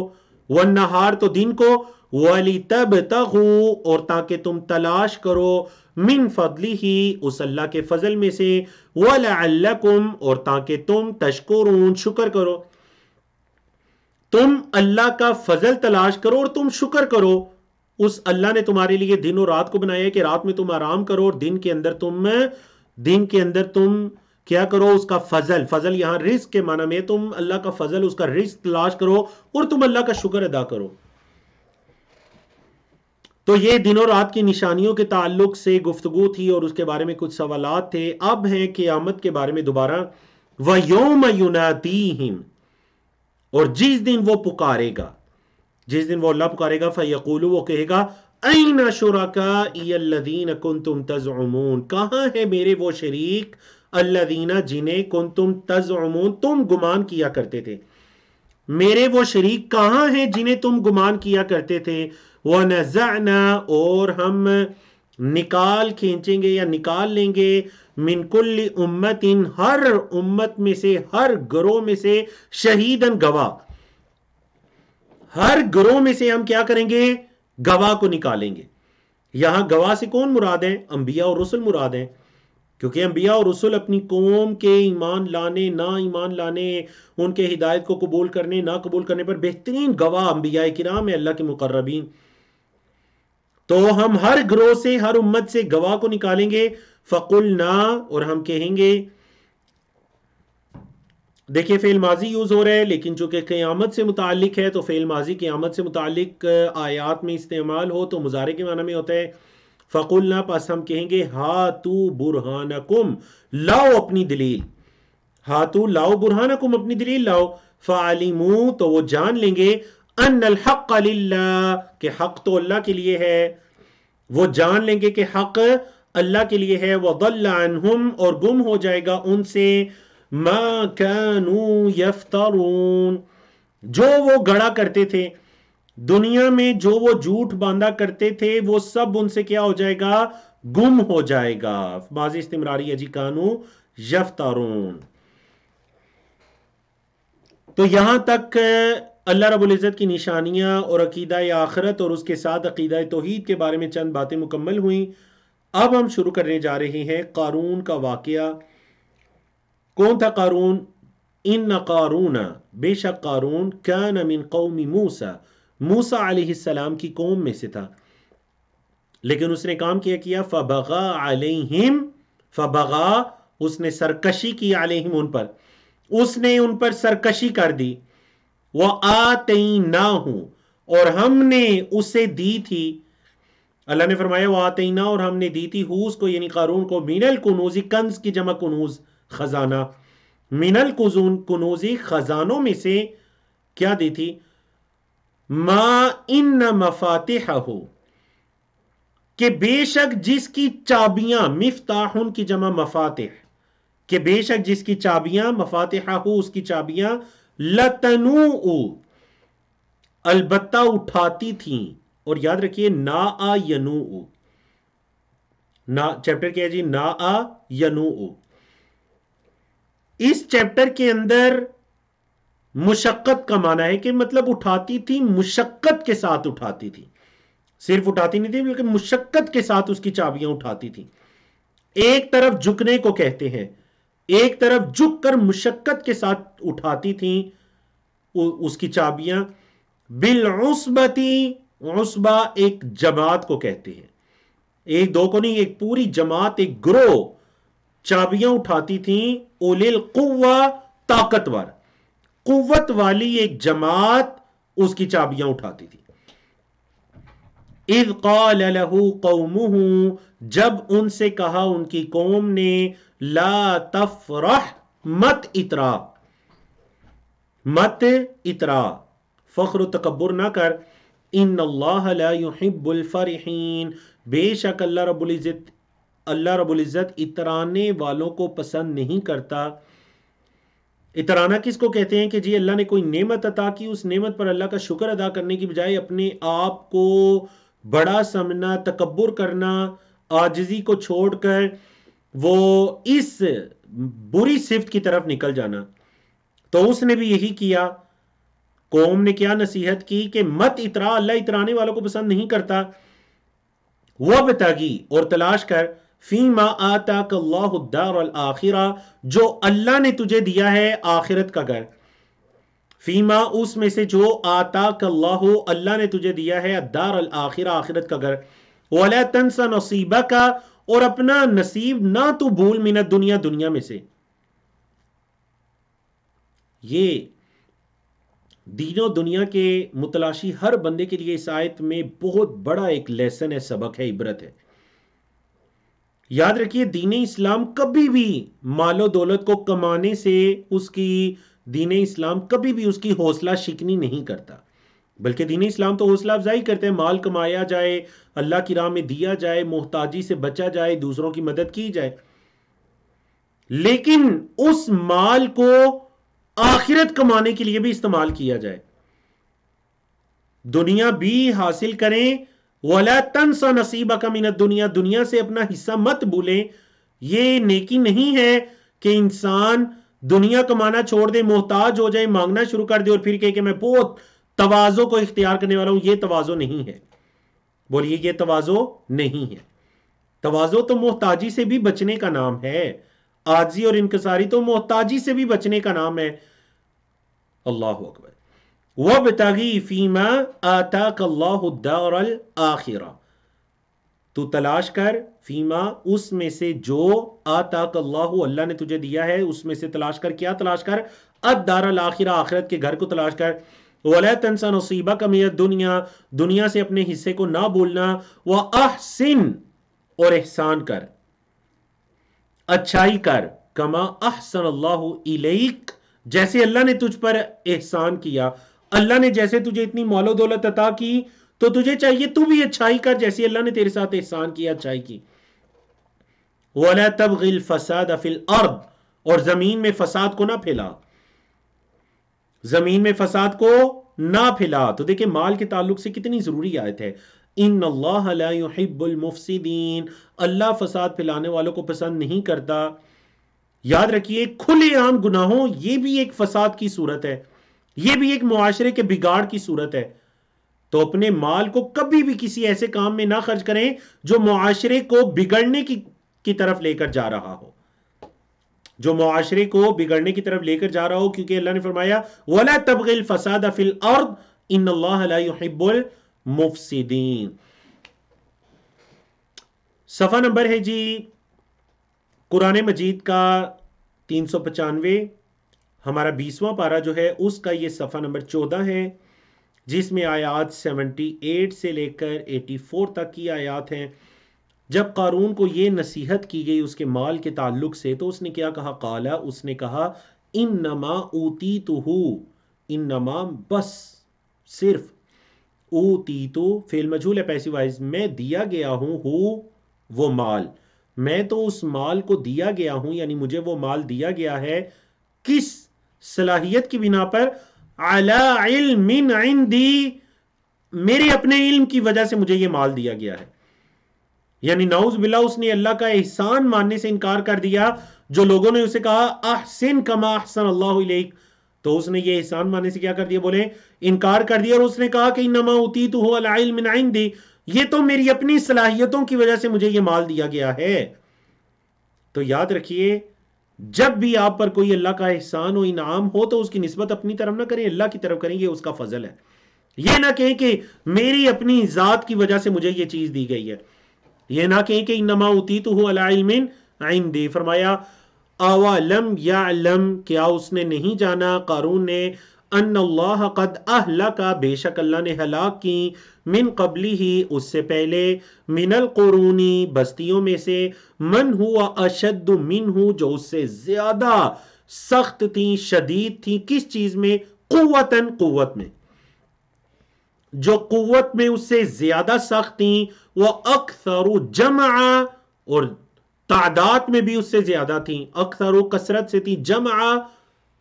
والنہار تو دن کو، وَلِتَبْتَغُوا، اور تاکہ تم تلاش کرو، من فضلہ، اس اللہ کے فضل میں سے، وَلَعَلَّكُمْ، اور تاکہ تم تشکرون، شکر کرو۔ تم اللہ کا فضل تلاش کرو اور تم شکر کرو۔ اس اللہ نے تمہارے لیے دن اور رات کو بنایا کہ رات میں تم آرام کرو اور دن کے اندر تم کیا کرو، اس کا فضل، فضل یہاں رزق کے معنی میں، تم اللہ کا فضل، اس کا رزق تلاش کرو اور تم اللہ کا شکر ادا کرو۔ تو یہ دن اور رات کی نشانیوں کے تعلق سے گفتگو تھی اور اس کے بارے میں کچھ سوالات تھے۔ اب ہیں قیامت کے بارے میں دوبارہ، وَيَوْمَ يُنَادِيهِمْ، اور جس دن وہ پکارے گا، جس دن وہ اللہ پکارے گا، فَيَقُولُ، وہ کہے گا، أَيْنَ شُرَكَائِيَ الَّذِينَ كُنْتُمْ تَزْعُمُونَ، کہاں ہے میرے وہ شریک، الذین، جنہیں کنتم تزعمون، تم گمان کیا کرتے تھے، میرے وہ شریک کہاں ہیں جنہیں تم گمان کیا کرتے تھے، وَنَزَعْنَا، اور ہم نکال کھینچیں گے یا نکال لیں گے، من کل امت، ہر امت میں سے، ہر گروہ میں سے، شہیدن، گواہ، ہر گروہ میں سے ہم کیا کریں گے، گواہ کو نکالیں گے۔ یہاں گواہ سے کون مراد ہیں؟ انبیاء اور رسل مراد ہیں، کیونکہ انبیاء اور رسل اپنی قوم کے ایمان لانے، نہ ایمان لانے، ان کے ہدایت کو قبول کرنے، نہ قبول کرنے پر بہترین گواہ انبیاء کرام ہیں، اللہ کے مقربین۔ تو ہم ہر گروہ سے، ہر امت سے گواہ کو نکالیں گے، فَقُلْنَا، اور ہم کہیں گے، دیکھیے فعل ماضی یوز ہو رہا ہے، لیکن چونکہ قیامت سے متعلق ہے تو فعل ماضی قیامت سے متعلق آیات میں استعمال ہو تو مضارع کے معنی میں ہوتا ہے فَقُلْنَا، پس ہم کہیں گے ہاتو برہانکم، لاؤ اپنی دلیل، ہاتو لاؤ برہانکم، اپنی دلیل لاؤ، فعلموا، تو وہ جان لیں گے، ان الحق للہ، کہ حق تو اللہ کے لیے ہے، وہ جان لیں گے کہ حق اللہ کے لیے ہے، وَضَلَّ عَنْهُمْ، اور گم ہو جائے گا ان سے، مَا كَانُوا يَفْتَرُونَ، جو وہ گڑا کرتے تھے دنیا میں، جو وہ جھوٹ باندھا کرتے تھے وہ سب ان سے کیا ہو جائے گا، گم ہو جائے گا۔ ماضی استمراری ہے جی، کانو یفترون۔ تو یہاں تک اللہ رب العزت کی نشانیاں اور عقیدہ آخرت اور اس کے ساتھ عقیدہ توحید کے بارے میں چند باتیں مکمل ہوئیں۔ اب ہم شروع کرنے جا رہے ہیں قارون کا واقعہ۔ کون تھا قارون؟ ان قارون، بے شک قارون، کان من قوم موسیٰ، موسیٰ علیہ السلام کی قوم میں سے تھا، لیکن اس نے کام کیا فبغا علیہم، فبغا، اس نے سرکشی کی، علیہم، ان پر، اس نے ان پر سرکشی کر دی، وَآتَيْنَاهُ، اور ہم نے اسے دی تھی، اللہ نے فرمایا وَآتَيْنَا، اور ہم نے دی تھی، اس کو یعنی قارون کو، من الکنوز، کنز کی جمع کنوز، خزانہ، من الکنوز، خزانوں میں سے کیا دی تھی، ما ان مفاتحہ، کہ بے شک جس کی چابیاں، مفتاحن کی جمع مفاتح، کہ بے شک جس کی چابیاں، مفاتحہ، اس کی چابیاں، لتنوء، البتہ اٹھاتی تھیں، اور یاد رکھیے نا آ ینوء، نا چیپٹر کیا ہے جی، نا آ ینوء، اس چیپٹر کے اندر مشقت کا معنی ہے کہ مطلب اٹھاتی تھی، مشقت کے ساتھ اٹھاتی تھی، صرف اٹھاتی نہیں تھی بلکہ مشقت کے ساتھ اس کی چابیاں اٹھاتی تھی۔ ایک طرف جھکنے کو کہتے ہیں، ایک طرف جھک کر مشقت کے ساتھ اٹھاتی تھیں اس کی چابیاں، بالعصبتی، عصبہ ایک جماعت کو کہتے ہیں، ایک دو کو نہیں، ایک پوری جماعت، ایک گروہ چابیاں اٹھاتی تھیں، اولی القوہ، طاقتور، قوت والی ایک جماعت اس کی چابیاں اٹھاتی تھی۔ اذ قال له قومه، جب ان سے کہا ان کی قوم نے، لا تفرح، مت اترا، مت اترا، فخر و تکبر نہ کر، ان اللہ لا يحب الفرحین، بے شک اللہ رب العزت اترانے والوں کو پسند نہیں کرتا۔ اترانا کس کو کہتے ہیں کہ جی اللہ نے کوئی نعمت عطا کی، اس نعمت پر اللہ کا شکر ادا کرنے کی بجائے اپنے آپ کو بڑا سمجھنا، تکبر کرنا، عاجزی کو چھوڑ کر وہ اس بری صفت کی طرف نکل جانا۔ تو اس نے بھی یہی کیا، قوم نے کیا نصیحت کی کہ مت اترا، اللہ اترانے والوں کو پسند نہیں کرتا، وابتغی، اور تلاش کر، فیما آتاک اللہ الدار الآخرہ، جو اللہ نے تجھے دیا ہے آخرت کا گھر، فیما، اس میں سے جو، آتاک اللہ، اللہ نے تجھے دیا ہے، الدار الآخرہ، آخرت کا گھر، ولا تنس نصیبک، اور اپنا نصیب نہ تو بھول، من الدنیا، دنیا میں سے۔ یہ دین و دنیا کے متلاشی ہر بندے کے لیے اس آیت میں بہت بڑا ایک لیسن ہے، سبق ہے، عبرت ہے۔ یاد رکھیے دین اسلام کبھی بھی مال و دولت کو کمانے سے اس کی، دین اسلام کبھی بھی اس کی حوصلہ شکنی نہیں کرتا، بلکہ دین اسلام تو حوصلہ افزائی کرتے ہیں، مال کمایا جائے، اللہ کی راہ میں دیا جائے، محتاجی سے بچا جائے، دوسروں کی مدد کی جائے، لیکن اس مال کو آخرت کمانے کے لیے بھی استعمال کیا جائے، دنیا بھی حاصل کریں، وَلَا تَنْسَ نَصِيبَكَ مِنَ الدُّنْيَا، دنیا سے اپنا حصہ مت بھولیں۔ یہ نیکی نہیں ہے کہ انسان دنیا کمانا چھوڑ دے، محتاج ہو جائے، مانگنا شروع کر دے اور پھر کہے کہ میں بہت تواضع کو اختیار کرنے والا ہوں۔ یہ تواضع نہیں ہے، بولیے یہ تواضع نہیں ہے۔ تواضع تو محتاجی سے بھی بچنے کا نام ہے، عاجزی اور انکساری تو محتاجی سے بھی بچنے کا نام ہے۔ اللہ اکبر۔ وَابْتَغِي فِيمَا آتَاكَ اللَّهُ الدَّارَ الْآخِرَةَ، تو تلاش کر، فیما، اس میں سے جو، آتاک اللہ، اللہ نے تجھے دیا ہے، اس میں سے تلاش کر، کیا تلاش کر، الدار الاخرہ، آخرت کے گھر کو تلاش کر، ولا تنسى نصیبک من الدنیا، دنیا سے اپنے حصے کو نہ بھولنا، واحسن، اور احسان کر، اچھائی کر، کما احسن اللہ الیک، جیسے اللہ نے تجھ پر احسان کیا، اللہ نے جیسے تجھے اتنی مال و دولت عطا کی تو تجھے چاہیے تو بھی اچھائی کر جیسے اللہ نے تیرے ساتھ احسان کیا، اچھائی کی۔ وَلَا تَبْغِ الْفَسَادَ فِي الْأَرْضِ، اور زمین میں فساد کو نہ پھیلا، زمین میں فساد کو نہ پھیلا۔ تو دیکھیں مال کے تعلق سے کتنی ضروری آیت ہے، ان اللہ لا يحب المفسدین، اللہ فساد پھیلانے والوں کو پسند نہیں کرتا۔ یاد رکھیے کھلے عام گناہوں، یہ بھی ایک فساد کی صورت ہے، یہ بھی ایک معاشرے کے بگاڑ کی صورت ہے۔ تو اپنے مال کو کبھی بھی کسی ایسے کام میں نہ خرچ کریں جو معاشرے کو بگڑنے کی طرف لے کر جا رہا ہو، جو معاشرے کو بگڑنے کی طرف لے کر جا رہا ہو، کیونکہ اللہ نے فرمایا وَلَا تَبْغِ الْفَسَادَ فِي الْأَرْضِ إِنَّ اللَّهَ لَا يُحِبُّ الْمُفْسِدِينَ۔ صفحہ نمبر ہے جی قرآن مجید کا 395، ہمارا 20واں پارہ جو ہے اس کا یہ صفحہ نمبر 14 ہے، جس میں آیات 78 سے لے کر 84 تک کی آیات ہیں۔ جب قارون کو یہ نصیحت کی گئی اس کے مال کے تعلق سے تو اس نے کیا کہا، قالا، اس نے کہا، انما اوتیتہ، انما بس، صرف، اوتیتو فعل مجہول ہے پیسو وائز، میں دیا گیا ہوں، وہ مال، میں تو اس مال کو دیا گیا ہوں، یعنی مجھے وہ مال دیا گیا ہے، کس صلاحیت کی بنا پر، علی علم عندی، میرے اپنے علم کی وجہ سے مجھے یہ مال دیا گیا ہے۔ یعنی نعوذ باللہ اس نے اللہ کا احسان ماننے سے انکار کر دیا، جو لوگوں نے اسے کہا احسن کما احسن اللہ الیک، تو اس نے یہ احسان ماننے سے کیا کر دیا، بولے انکار کر دیا، اور اس نے کہا کہ انما اوتیتہ علی علم عندی، یہ تو میری اپنی صلاحیتوں کی وجہ سے مجھے یہ مال دیا گیا ہے۔ تو یاد رکھیے جب بھی آپ پر کوئی اللہ کا احسان و انعام ہو تو اس کی نسبت اپنی طرف نہ کریں، اللہ کی طرف کریں، یہ اس کا فضل ہے۔ یہ نہ کہیں کہ میری اپنی ذات کی وجہ سے مجھے یہ چیز دی گئی ہے، یہ نہ کہیں کہ انما اوتیتہ علی علم عندی۔ فرمایا اولم یعلم، کیا اس نے نہیں جانا، قارون نے، ان اللہ قد اہلک، بے شک اللہ نے ہلاک کی، من قبلی ہی، اس سے پہلے، من القرونی، بستیوں میں سے، من ہوا اشد منہ، جو اس سے زیادہ سخت تھیں، شدید تھیں، کس چیز میں، قوتاً، قوت میں، جو قوت میں اس سے زیادہ سخت تھیں، وہ اکثر جمع، اور تعداد میں بھی اس سے زیادہ تھیں، اکثر و کثرت سے تھیں، جمع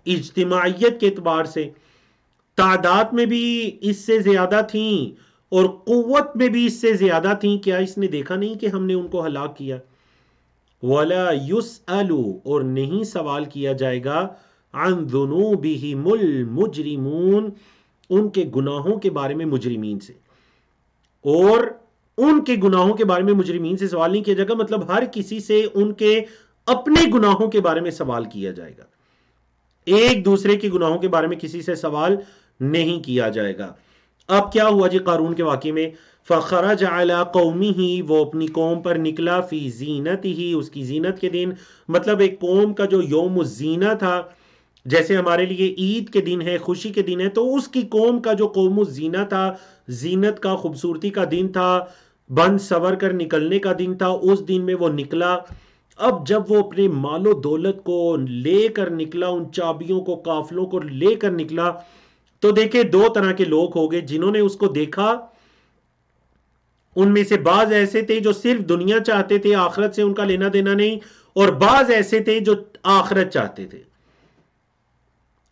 اجتماعیت کے اعتبار سے، تعداد میں بھی اس سے زیادہ تھیں اور قوت میں بھی اس سے زیادہ تھیں۔ کیا اس نے دیکھا نہیں کہ ہم نے ان کو ہلاک کیا؟ وَلَا يُسْأَلُ، اور نہیں سوال کیا جائے گا، عَنْ ذُنُوبِهِمُ الْمُجْرِمُونَ، ان کے گناہوں کے بارے میں مجرمین سے، اور ان کے گناہوں کے بارے میں مجرمین سے سوال نہیں کیا جائے گا، مطلب ہر کسی سے ان کے اپنے گناہوں کے بارے میں سوال کیا جائے گا، ایک دوسرے کے گناہوں کے بارے میں کسی سے سوال نہیں کیا جائے گا۔ اب کیا ہوا جی قارون کے واقعے میں، فخرج علی قومہ، وہ اپنی قوم پر نکلا، فی زینتہ، اس کی زینت کے دن، مطلب ایک قوم کا جو یوم الزینہ تھا، جیسے ہمارے لیے عید کے دن ہے، خوشی کے دن ہے، تو اس کی قوم کا جو قوم الزینہ تھا، زینت کا، خوبصورتی کا دن تھا، بند سور کر نکلنے کا دن تھا، اس دن میں وہ نکلا۔ اب جب وہ اپنے مال و دولت کو لے کر نکلا، ان چابیوں کو، قافلوں کو لے کر نکلا، تو دیکھیں دو طرح کے لوگ ہو گئے، جنہوں نے اس کو دیکھا ان میں سے بعض ایسے تھے جو صرف دنیا چاہتے تھے، آخرت سے ان کا لینا دینا نہیں، اور بعض ایسے تھے جو آخرت چاہتے تھے۔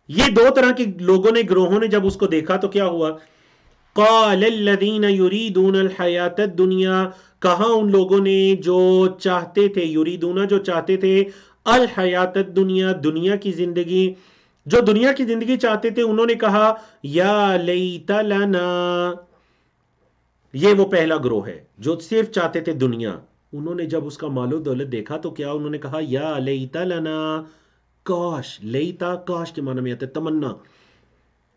یہ دو طرح کے لوگوں نے، گروہوں نے جب اس کو دیکھا تو کیا ہوا، قال الذین یریدون الحیات الدنیا، کہا ان لوگوں نے جو چاہتے تھے، یریدون جو چاہتے تھے، الحیات الدنیا، دنیا کی زندگی، جو دنیا کی زندگی چاہتے تھے، انہوں نے کہا یا لیت لنا، یہ وہ پہلا گروہ ہے جو صرف چاہتے تھے دنیا، انہوں نے جب اس کا مال و دولت دیکھا تو کیا انہوں نے کہا، یا لیت لنا، کاش، لیتا کاش کے معنی میں آتا ہے، تمنا،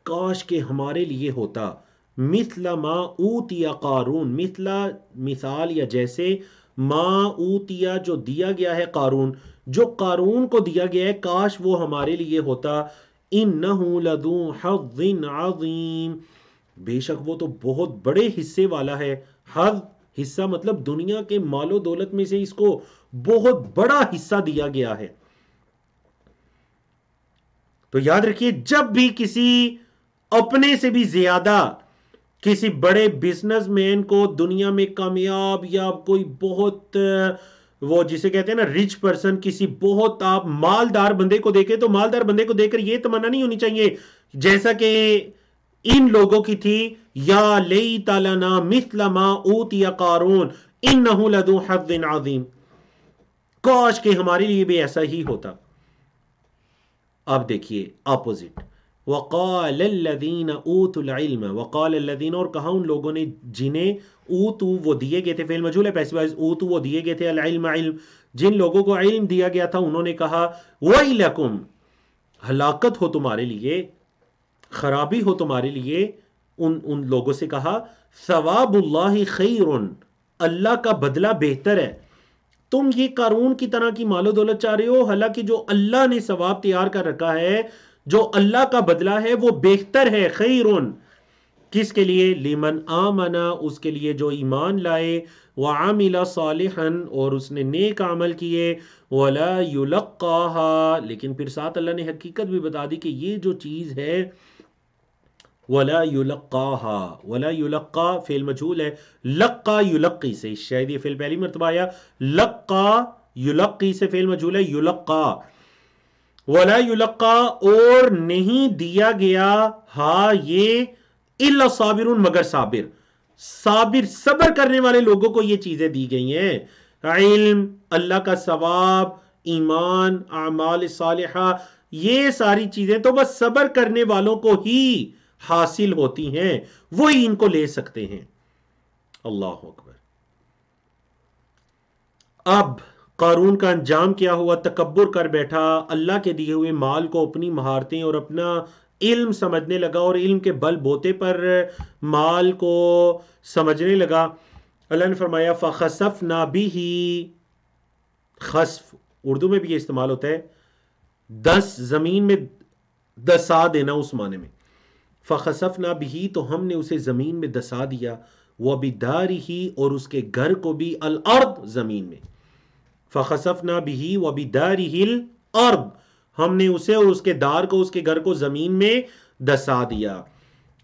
کاش کہ ہمارے لیے ہوتا، مثل ما اوتی قارون، مثل مثال یا جیسے، ما اوتیا جو دیا گیا ہے قارون، جو قارون کو دیا گیا ہے، کاش وہ ہمارے لیے ہوتا، انہ لذو حظ عظیم، بے شک وہ تو بہت بڑے حصے والا ہے۔ حظ، حصہ مطلب دنیا کے مال و دولت میں سے اس کو بہت بڑا حصہ دیا گیا ہے۔ تو یاد رکھیے، جب بھی کسی اپنے سے بھی زیادہ کسی بڑے بزنس مین کو دنیا میں کامیاب یا کوئی بہت وہ جسے کہتے ہیں نا رچ پرسن، کسی بہت آپ مالدار بندے کو دیکھیں تو مالدار بندے کو دیکھ کر یہ تمنا نہیں ہونی چاہیے جیسا کہ ان لوگوں کی تھی، یا لیت لنا مثل ما اوتی قارون انہ لذو حظ عظیم، کاش کہ ہمارے لیے بھی ایسا ہی ہوتا۔ اب دیکھیے اپوزٹ، وقال الذین اوتوا العلم، وقال الذین، اور کہا ان لوگوں نے جنہیں اوتو وہ دیے گئے تھے، فعل مجہول ہے پیسو وائز، اوتو وہ دیے گئے تھے، العلم علم، جن لوگوں کو علم دیا گیا تھا انہوں نے کہا ویلکم، ہلاکت ہو تمہارے لیے، خرابی ہو تمہارے لیے، ان لوگوں سے کہا ثواب اللہ خیر، اللہ کا بدلہ بہتر ہے۔ تم یہ قارون کی طرح کی مال و دولت چاہ رہے ہو، حالانکہ جو اللہ نے ثواب تیار کر رکھا ہے، جو اللہ کا بدلہ ہے وہ بہتر ہے، خیرون، کس کے لیے؟ لمن آمنا، اس کے لیے جو ایمان لائے، وعمل صالحا، اور اس نے نیک عمل کیے، ولا یلقاها، لیکن پھر ساتھ اللہ نے حقیقت بھی بتا دی کہ یہ جو چیز ہے، ولا یلقاها، ولا یلقا فعل مجہول ہے، لقا یلقی سے، شاید یہ فعل پہلی مرتبہ آیا، لقا یلقی سے فعل مجہول ہے یلقا، ولا یلقا، اور نہیں دیا گیا ہاں یہ الا الصابرون، مگر صابر، صابر صبر کرنے والے لوگوں کو یہ چیزیں دی گئی ہیں، علم، اللہ کا ثواب، ایمان، اعمال صالحہ، یہ ساری چیزیں تو بس صبر کرنے والوں کو ہی حاصل ہوتی ہیں، وہی ان کو لے سکتے ہیں۔ اللہ اکبر۔ اب قارون کا انجام کیا ہوا؟ تکبر کر بیٹھا، اللہ کے دیے ہوئے مال کو اپنی مہارتیں اور اپنا علم سمجھنے لگا، اور علم کے بل بوتے پر مال کو سمجھنے لگا۔ اللہ نے فرمایا فخسفنا به، خسف اردو میں بھی یہ استعمال ہوتا ہے، دس زمین میں دسا دینا، اس معنی میں، فخسفنا به، تو ہم نے اسے زمین میں دسا دیا، وبدارہ، اور اس کے گھر کو بھی، الارض، زمین میں، فخسفنا به وبدارہ الارض، ہم نے اسے اور اس کے دار کو، اس کے گھر کو زمین میں دسا دیا۔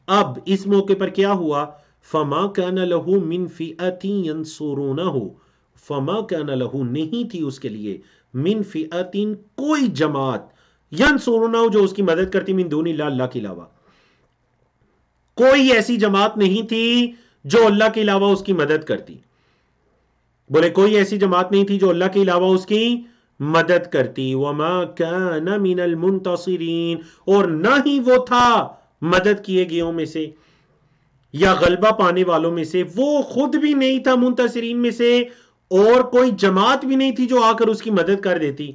اب اس موقع پر کیا ہوا؟ فما کان له من فئۃ ینصرونہ، فما کان له، نہیں تھی اس کے لیے، من فئۃ، کوئی جماعت، ینصرونہ، جو اس کی مدد کرتی، من دون اللہ، اللہ کے علاوہ کوئی ایسی جماعت نہیں تھی جو اللہ کے علاوہ اس کی مدد کرتی۔ بولے کوئی ایسی جماعت نہیں تھی جو اللہ کے علاوہ اس کی مدد کرتی۔ وما کان من المنتصرین، اور نہ ہی وہ تھا مدد کیے گئےوں میں سے یا غلبہ پانے والوں میں سے، وہ خود بھی نہیں تھا منتصرین میں سے، اور کوئی جماعت بھی نہیں تھی جو آ کر اس کی مدد کر دیتی۔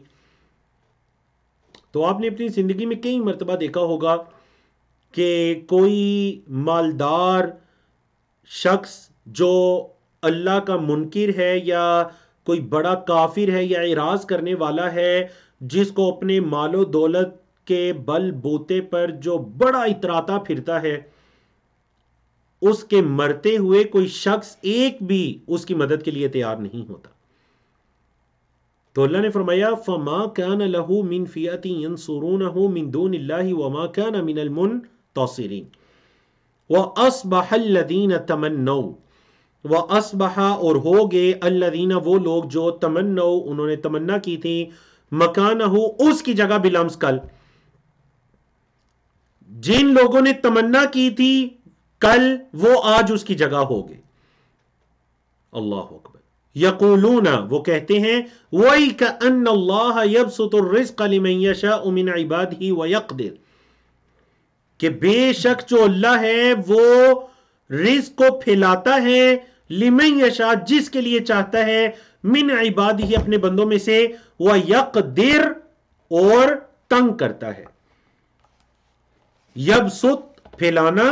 تو آپ نے اپنی زندگی میں کئی مرتبہ دیکھا ہوگا کہ کوئی مالدار شخص جو اللہ کا منکر ہے یا کوئی بڑا کافر ہے یا اعراض کرنے والا ہے، جس کو اپنے مال و دولت کے بل بوتے پر جو بڑا اتراتا پھرتا ہے، اس کے مرتے ہوئے کوئی شخص ایک بھی اس کی مدد کے لیے تیار نہیں ہوتا۔ تو اللہ نے فرمایا فما کان له من فئۃ ینصرونہ من دون اللہ وما کان من المنتصرین۔ وَأَصْبَحَ الَّذِينَ تَمَنَّوْا، وَأَصْبَحَ، اور ہو گئے، الَّذِينَ وہ لوگ جو تمنّوا انہوں نے تمنا کی تھی، مکانہ اس کی جگہ، بالامس کل، جن لوگوں نے تمنا کی تھی کل، وہ آج اس کی جگہ ہو گئے۔ اللہ اکبر۔ یقولون، وہ کہتے ہیں، وَيْكَأَنَّ اللَّهَ يَبْسُطُ الرِّزْقَ لِمَن يَشَاءُ مِنْ عِبَادِهِ وَيَقْدِرُ، کہ بے شک جو اللہ ہے وہ رزق کو پھیلاتا ہے، لمن یشاء، جس کے لیے چاہتا ہے، من عبادہ، اپنے بندوں میں سے، وَيَقْدِرُ، اور تنگ کرتا ہے۔ یبسط پھیلانا،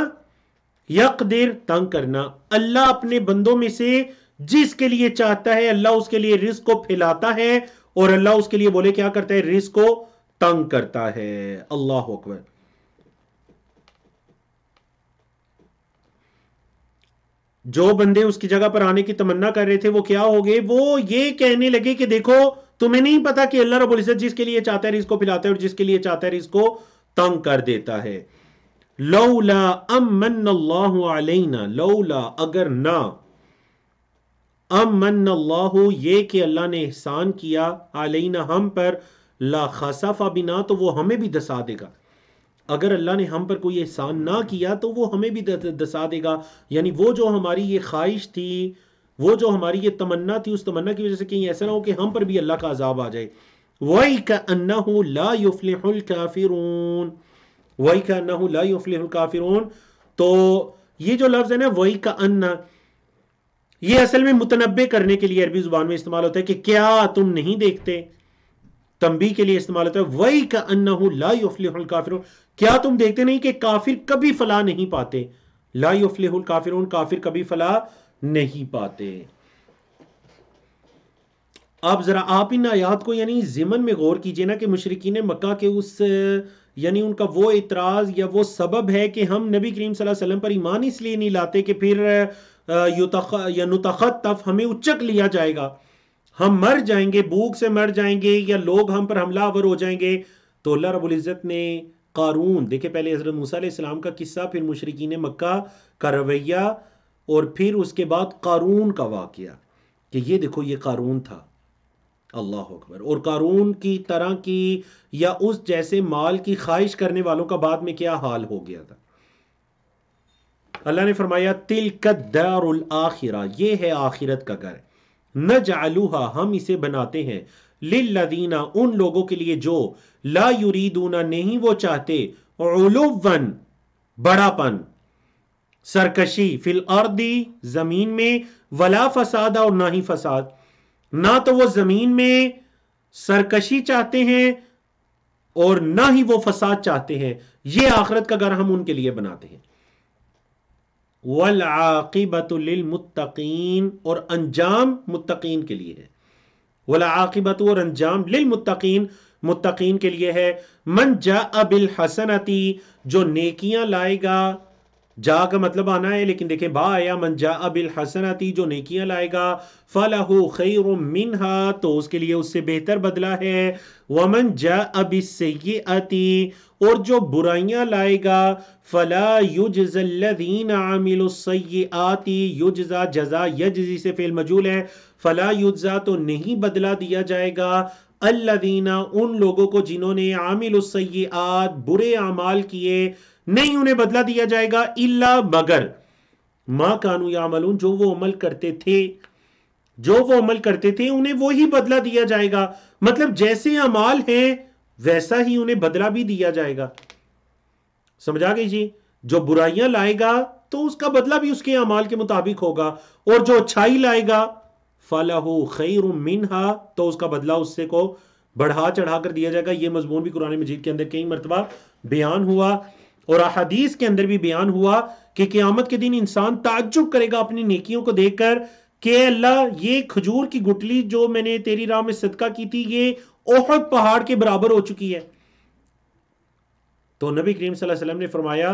یقدر تنگ کرنا۔ اللہ اپنے بندوں میں سے جس کے لیے چاہتا ہے، اللہ اس کے لیے رزق کو پھیلاتا ہے، اور اللہ اس کے لیے بولے کیا کرتا ہے؟ رزق کو تنگ کرتا ہے۔ اللہ اکبر۔ جو بندے اس کی جگہ پر آنے کی تمنا کر رہے تھے وہ کیا ہو گئے؟ وہ یہ کہنے لگے کہ دیکھو تمہیں نہیں پتا کہ اللہ رب العزت جس کے لیے چاہتا ہے رزق کو پلاتا ہے اور جس کے لیے چاہتا ہے رزق کو تنگ کر دیتا ہے۔ لولا امن اللہ علینا، لولا اگر نہ، امن اللہ یہ کہ اللہ نے احسان کیا، علینا ہم پر، لا خسف بنا تو وہ ہمیں بھی دسا دے گا۔ اگر اللہ نے ہم پر کوئی احسان نہ کیا تو وہ ہمیں بھی دسا دے گا، یعنی وہ جو ہماری یہ خواہش تھی، وہ جو ہماری یہ تمنا تھی، اس تمنا کی وجہ سے کہیں ایسا نہ ہو کہ ہم پر بھی اللہ کا عذاب آ جائے۔ وَإِكَأَنَّهُ لَا يُفْلِحُ الْكَافِرُونَ، وَإِكَأَنَّهُ لَا يُفْلِحُ الْكَافِرُونَ، تو یہ جو لفظ ہے نا وَإِكَأَنَّ، یہ اصل میں متنبع کرنے کے لیے عربی زبان میں استعمال ہوتا ہے کہ کیا تم نہیں دیکھتے، تنبیہ کے لیے استعمال ہوتا ہے۔ وَإِكَأَنَّهُ لَا يُفْلِحُ الْكَافِرُونَ، کیا تم دیکھتے نہیں کہ کافر کبھی فلاح نہیں پاتے؟ لا يفلح الکافرون، کافر کبھی فلاح نہیں پاتے۔ اب ذرا آپ ان آیات کو یعنی ضمن میں غور کیجئے نا کہ مشرکین مکہ کے اس یعنی ان کا وہ اعتراض یا وہ سبب ہے کہ ہم نبی کریم صلی اللہ علیہ وسلم پر ایمان اس لیے نہیں لاتے کہ پھر یا نتخطف، ہمیں اچک لیا جائے گا، ہم مر جائیں گے، بھوک سے مر جائیں گے، یا لوگ ہم پر حملہ آور ہو جائیں گے۔ تو اللہ رب العزت نے قارون، دیکھیں پہلے حضرت موسیٰ علیہ السلام کا قصہ، پھر مشرکین مکہ کا رویہ، اور پھر اس کے بعد قارون کا واقعہ کہ یہ دیکھو یہ قارون تھا۔ اللہ اکبر۔ اور قارون کی طرح کی یا اس جیسے مال کی خواہش کرنے والوں کا بعد میں کیا حال ہو گیا تھا۔ اللہ نے فرمایا تِلْكَ الدَّارُ الْآخِرَةُ، یہ ہے آخرت کا گھر، نَجْعَلُهَا ہم اسے بناتے ہیں، لِلَّذِينَ ان لوگوں کے لیے جو لا یریدون نہیں وہ چاہتے، علوًا بڑا پن، سرکشی، فی الارض زمین میں، ولا فساد اور نہ ہی فساد، نہ تو وہ زمین میں سرکشی چاہتے ہیں اور نہ ہی وہ فساد چاہتے ہیں، یہ آخرت کا گھر ہم ان کے لیے بناتے ہیں۔ والعاقبۃ للمتقین، اور انجام متقین کے لیے ہے۔ والعاقبۃ، اور انجام، للمتقین متقین کے لیے ہے۔ من جاء بالحسنۃ، جو نیکیاں لائے گا، جا کا مطلب آنا ہے لیکن دیکھیں با آیا، من جاء بالحسنۃ جو نیکیاں لائے گا، فلہ خیر منہا تو اس کے لیے اس سے بہتر بدلہ ہے، ومن جاء بالسیئۃ اور جو برائیاں لائے گا، فلا یجزی الذین عملوا السیئات، یجزا جزا یجزی سے فعل مجہول ہے، فلا یجزا تو نہیں بدلہ دیا جائے گا، الذین ان لوگوں کو جنہوں نے عامل السیئات برے اعمال کیے، نہیں انہیں بدلہ دیا جائے گا، الا مگر ما کانوا یعملون جو وہ عمل کرتے تھے، جو وہ عمل کرتے تھے انہیں وہی بدلہ دیا جائے گا، مطلب جیسے اعمال ہیں ویسا ہی انہیں بدلہ بھی دیا جائے گا۔ سمجھا گئی جی؟ جو برائیاں لائے گا تو اس کا بدلہ بھی اس کے اعمال کے مطابق ہوگا، اور جو اچھائی لائے گا فَلَهُ خَيْرٌ مِّنْهَا تو اس کا بدلہ اس سے کو بڑھا چڑھا کر دیا جائے گا۔ یہ مضمون بھی قرآن مجید کے اندر کئی مرتبہ بیان ہوا، اور احادیث کے اندر بھی بیان ہوا کہ قیامت کے دن انسان تعجب کرے گا اپنی نیکیوں کو دیکھ کر کہ اللہ یہ کھجور کی گٹلی جو میں نے تیری راہ میں صدقہ کی تھی یہ احد پہاڑ کے برابر ہو چکی ہے۔ تو نبی کریم صلی اللہ علیہ وسلم نے فرمایا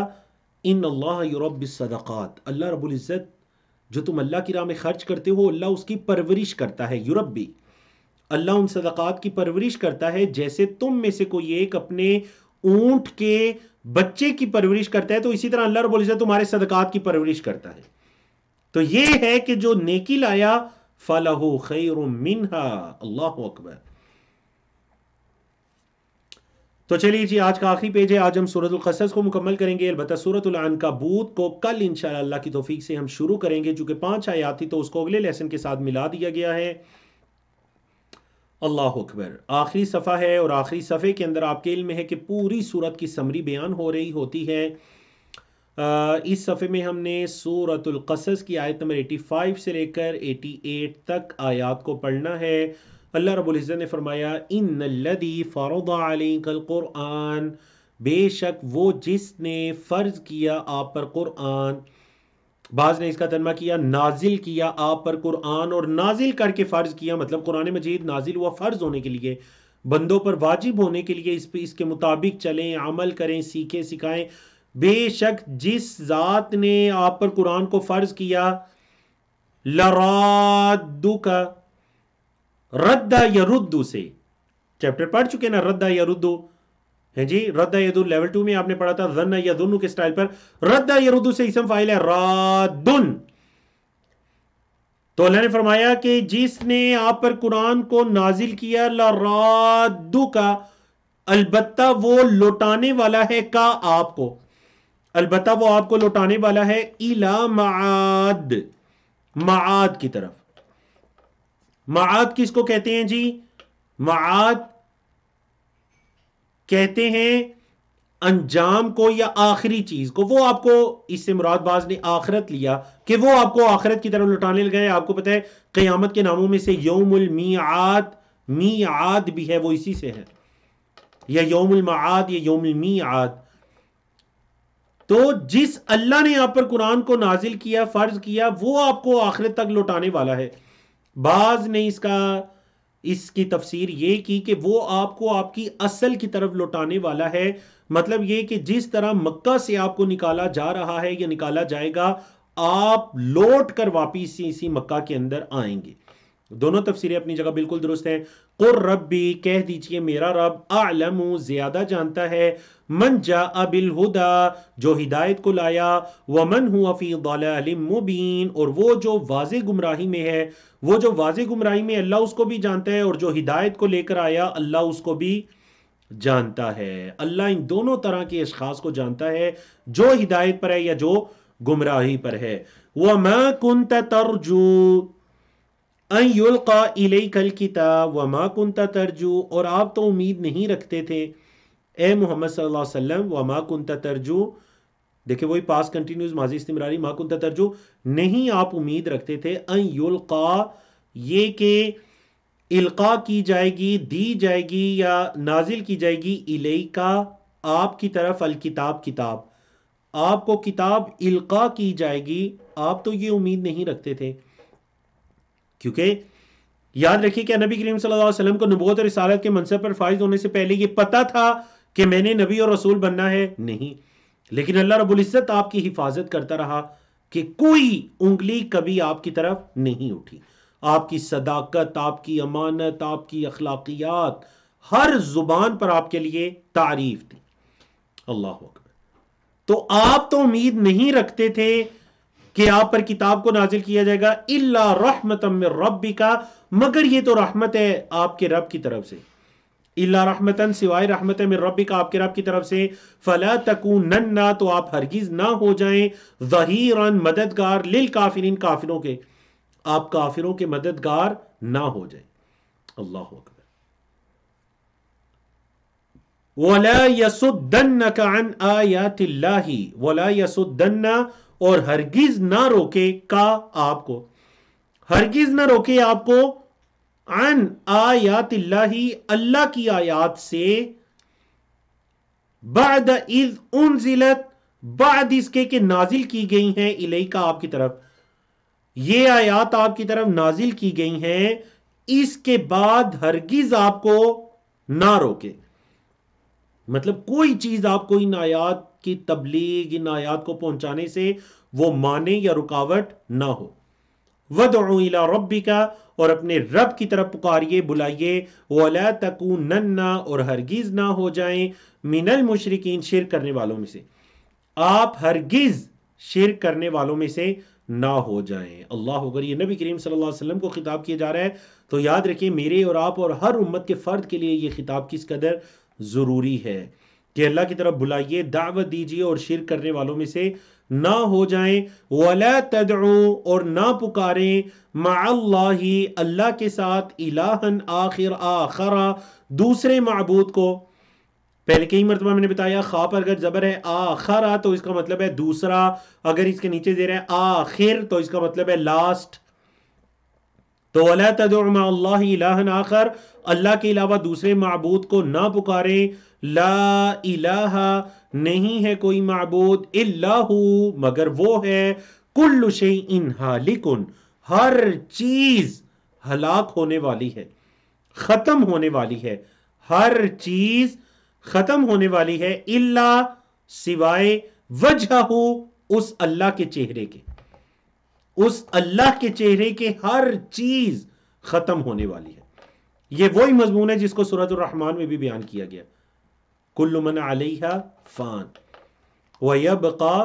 ان اللہ یربی الصدقات، اللہ رب العزت جو تم اللہ کی راہ میں خرچ کرتے ہو اللہ اس کی پرورش کرتا ہے، یربی، اللہ ان صدقات کی پرورش کرتا ہے جیسے تم میں سے کوئی ایک اپنے اونٹ کے بچے کی پرورش کرتا ہے، تو اسی طرح اللہ رب العزت تمہارے صدقات کی پرورش کرتا ہے۔ تو یہ ہے کہ جو نیکی لایا فَلَهُ خَيْرٌ مِّنْهَا، اللہ اکبر۔ تو چلیے جی آج کا آخری پیج ہے، آج ہم سورۃ القصص کو مکمل کریں گے، البتہ سورۃ العنکبوت کو کل انشاءاللہ اللہ کی توفیق سے ہم شروع کریں گے، چونکہ 5 آیات تھی تو اس کو اگلے لیسن کے ساتھ ملا دیا گیا ہے۔ اللہ اکبر۔ آخری صفحہ ہے اور آخری صفحے کے اندر آپ کے علم میں ہے کہ پوری سورت کی سمری بیان ہو رہی ہوتی ہے۔ اس صفحے میں ہم نے سورۃ القصص کی آیت نمبر 85 سے لے کر 88 تک آیات کو پڑھنا ہے۔ اللہ رب العزت نے فرمایا ان الذی فرض علیک القرآن، بے شک وہ جس نے فرض کیا آپ پر قرآن، بعض نے اس کا ترجمہ کیا نازل کیا آپ پر قرآن، اور نازل کر کے فرض کیا مطلب قرآن مجید نازل ہوا فرض ہونے کے لیے، بندوں پر واجب ہونے کے لیے اس کے مطابق چلیں، عمل کریں، سیکھیں، سکھائیں۔ بے شک جس ذات نے آپ پر قرآن کو فرض کیا، لرادک، رد یرد سے چیپٹر پڑھ چکے نا، رد یرد ہے جی، رد یدو لیول 2 میں آپ نے پڑھا تھا، ظن یظن کے سٹائل پر، رد یرد سے اسم فاعل ہے رادن۔ تو اللہ نے فرمایا کہ جس نے آپ پر قرآن کو نازل کیا، لرادک، البتہ وہ لوٹانے والا ہے کا آپ کو، البتہ وہ آپ کو لوٹانے والا ہے، الی معاد، معاد کی طرف۔ معاد کس کو کہتے ہیں جی؟ معاد کہتے ہیں انجام کو یا آخری چیز کو۔ وہ آپ کو، اس سے مراد باز نے آخرت لیا کہ وہ آپ کو آخرت کی طرف لوٹانے لگا ہے۔ آپ کو پتہ ہے قیامت کے ناموں میں سے یوم المیعاد، میعاد بھی ہے، وہ اسی سے ہے، یا یوم المعاد یا یوم المیعاد۔ تو جس اللہ نے آپ پر قرآن کو نازل کیا، فرض کیا، وہ آپ کو آخرت تک لوٹانے والا ہے۔ بعض نے اس کی تفسیر یہ کی کہ وہ آپ کو آپ کی اصل کی طرف لوٹانے والا ہے، مطلب یہ کہ جس طرح مکہ سے آپ کو نکالا جا رہا ہے یا نکالا جائے گا، آپ لوٹ کر واپس اسی مکہ کے اندر آئیں گے۔ دونوں تفسیریں اپنی جگہ بالکل درست ہیں۔ قل ربی، کہہ دیجئے میرا رب، اعلم، زیادہ جانتا ہے، من جاء بالہدی، جو ہدایت کو لایا، ومن هو فی ضلال مبین، اور وہ جو واضح گمراہی میں ہے، وہ جو واضح گمراہی میں اللہ اس کو بھی جانتا ہے، اور جو ہدایت کو لے کر آیا اللہ اس کو بھی جانتا ہے۔ اللہ ان دونوں طرح کے اشخاص کو جانتا ہے، جو ہدایت پر ہے یا جو گمراہی پر ہے۔ وَمَا كُنْتَ تَرْجُو ان یلقا الیک الکتاب وما کنت ترجو، اور آپ تو امید نہیں رکھتے تھے اے محمد صلی اللہ علیہ وسلم، وما کنت ترجو، دیکھیں وہی پاس کنٹینیوز ماضی استمراری، ما کنت ترجو، نہیں آپ امید رکھتے تھے، ان یلقا، یہ کہ القا کی جائے گی، دی جائے گی یا نازل کی جائے گی، الیکا، آپ کی طرف، الکتاب، کتاب، آپ کو کتاب القا کی جائے گی، آپ تو یہ امید نہیں رکھتے تھے۔ کیونکہ یاد رکھیے کہ نبی کریم صلی اللہ علیہ وسلم کو نبوت اور رسالت کے منصب پر فائز ہونے سے پہلے یہ پتا تھا کہ میں نے نبی اور رسول بننا ہے؟ نہیں، لیکن اللہ رب العزت آپ کی حفاظت کرتا رہا کہ کوئی انگلی کبھی آپ کی طرف نہیں اٹھی۔ آپ کی صداقت، آپ کی امانت، آپ کی اخلاقیات، ہر زبان پر آپ کے لیے تعریف تھی۔ اللہ اکبر۔ تو آپ تو امید نہیں رکھتے تھے کہ آپ پر کتاب کو نازل کیا جائے گا، الا رحمتا من ربک، مگر یہ تو رحمت ہے آپ کے رب کی طرف سے، الا رحمتا، سوائے رحمت من ربک، آپ کے رب کی طرف سے، فلا تکونن، تو آپ ہرگز نہ ہو جائیں، ظہیرا، مددگار، للکافرین، کافروں کے، آپ کافروں کے مددگار نہ ہو جائیں۔ اللہ اکبر۔ وَلَا يَصُدَّنَّكَ عَنْ آيَاتِ اللَّهِ، وَلَا يَصُدَّنَّ، اور ہرگز نہ روکے کا آپ کو، ہرگز نہ روکے آپ کو، عن آیات اللہ، اللہ کی آیات سے، بعد اذ انزلت، بعد اس کے کہ نازل کی گئی ہیں، الیکا، آپ کی طرف، یہ آیات آپ کی طرف نازل کی گئی ہیں، اس کے بعد ہرگز آپ کو نہ روکے، مطلب کوئی چیز آپ کو ان آیات کی تبلیغ، ان آیات کو پہنچانے سے وہ مانے یا رکاوٹ نہ ہو۔ وَدْعُ إِلَىٰ رَبِّكَ، اور اپنے رب کی طرف پکاریے، بلائیے، وَلَا تَكُونَنَّ، اور ہرگز نہ ہو جائیں، مِنَ الْمُشْرِكِينَ، شرک کرنے والوں میں سے، آپ ہرگز شرک کرنے والوں میں سے نہ ہو جائیں۔ اللہ اکبر۔ یہ نبی کریم صلی اللہ علیہ وسلم کو خطاب کیا جا رہا ہے، تو یاد رکھیں میرے اور آپ اور ہر امت کے فرد کے لیے یہ خطاب کس قدر ضروری ہے کہ اللہ کی طرف بلائیے، دعوت دیجیے، اور شرک کرنے والوں میں سے نہ ہو جائیں۔ وَلَا تَدْعُوا، اور نہ پکاریں، مع اللہ، اللہ کے ساتھ، الہًا آخر، دوسرے معبود کو۔ پہلے کئی مرتبہ میں نے بتایا خا پر اگر زبر ہے آخرا تو اس کا مطلب ہے دوسرا، اگر اس کے نیچے زیر ہے آخر تو اس کا مطلب ہے لاسٹ۔ تو وَلَا تَدْعُوا مَعَ اللَّهِ إِلَٰهًا آخر، اللہ کے علاوہ دوسرے معبود کو نہ پکاریں۔ لا الہ، نہیں ہے کوئی معبود، الا ہو، مگر وہ ہے، کل شیء ہالک، ہر چیز ہلاک ہونے والی ہے، ختم ہونے والی ہے، ہر چیز ختم ہونے والی ہے، الا سوائے وجہہ، اس اللہ کے چہرے کے، اس اللہ کے چہرے کے ہر چیز ختم ہونے والی ہے۔ یہ وہی مضمون ہے جس کو سورۃ الرحمن میں بھی بیان کیا گیا، کل من علیہا فان وَيَبْقَى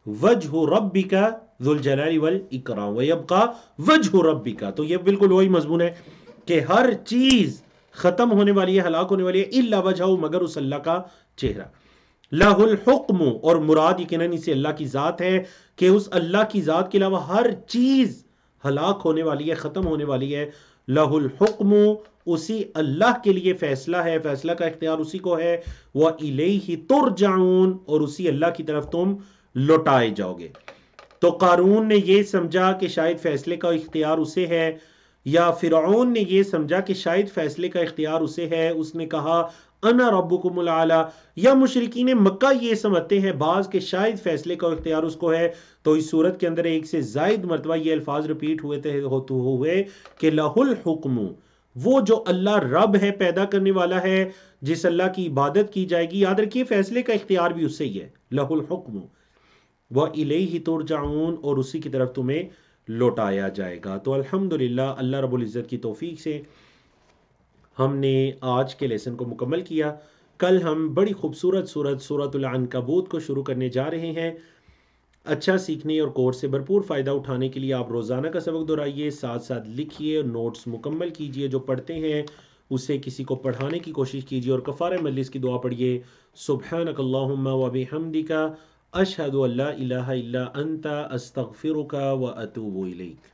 وَجْهُ رَبِّكَ ذُو الْجَلَالِ وَالْإِكْرَامِ وَيَبْقَى وَجْهُ رَبِّكَ، تو یہ بالکل وہی مضمون ہے کہ ہر چیز ختم ہونے والی ہے، ہلاک ہونے والی ہے، الا وجہہ، مگر اس اللہ کا چہرہ۔ لہ الحکم، اور مراد یقیناً اسے اللہ کی ذات ہے کہ اس اللہ کی ذات کے علاوہ ہر چیز ہلاک ہونے والی ہے، ختم ہونے والی ہے۔ لہ الحکم، اسی اللہ کے لیے فیصلہ ہے، فیصلہ کا اختیار اسی کو ہے۔ وَإِلَيْهِ تُرْجَعُونَ، اور اسی اللہ کی طرف تم لوٹائے جاؤ گے۔ تو قارون نے یہ سمجھا کہ شاید فیصلے کا اختیار اسے ہے، یا فرعون نے یہ سمجھا کہ شاید فیصلے کا اختیار اسے ہے، اس نے کہا انا ربکم الاعلی، یا مشرکین مکہ یہ سمجھتے ہیں بعض کہ شاید فیصلے کا اختیار اس کو ہے۔ تو اس صورت کے اندر ایک سے زائد مرتبہ یہ الفاظ ریپیٹ ہوئے کہ لہ الحکم، وہ جو اللہ رب ہے، پیدا کرنے والا ہے، جس اللہ کی عبادت کی جائے گی، یاد رکھیے فیصلے کا اختیار بھی اس سے ہی ہے، لہ الحکم وَإِلَيْهِ تُرْجَعُونَ، اور اسی کی طرف تمہیں لوٹایا جائے گا۔ تو الحمدللہ اللہ رب العزت کی توفیق سے ہم نے آج کے لیسن کو مکمل کیا۔ کل ہم بڑی خوبصورت سورۃ العنکبوت کو شروع کرنے جا رہے ہیں۔ اچھا سیکھنے اور کورس سے بھرپور فائدہ اٹھانے کے لیے آپ روزانہ کا سبق دہرائیے، ساتھ ساتھ لکھیے اور نوٹس مکمل کیجیے، جو پڑھتے ہیں اسے کسی کو پڑھانے کی کوشش کیجیے، اور کفارہ مجلس کی دعا پڑھیے، سبحانک اللہم وبحمدک اشہد ان لا الہ الا انت استغفرک واتوب الیک۔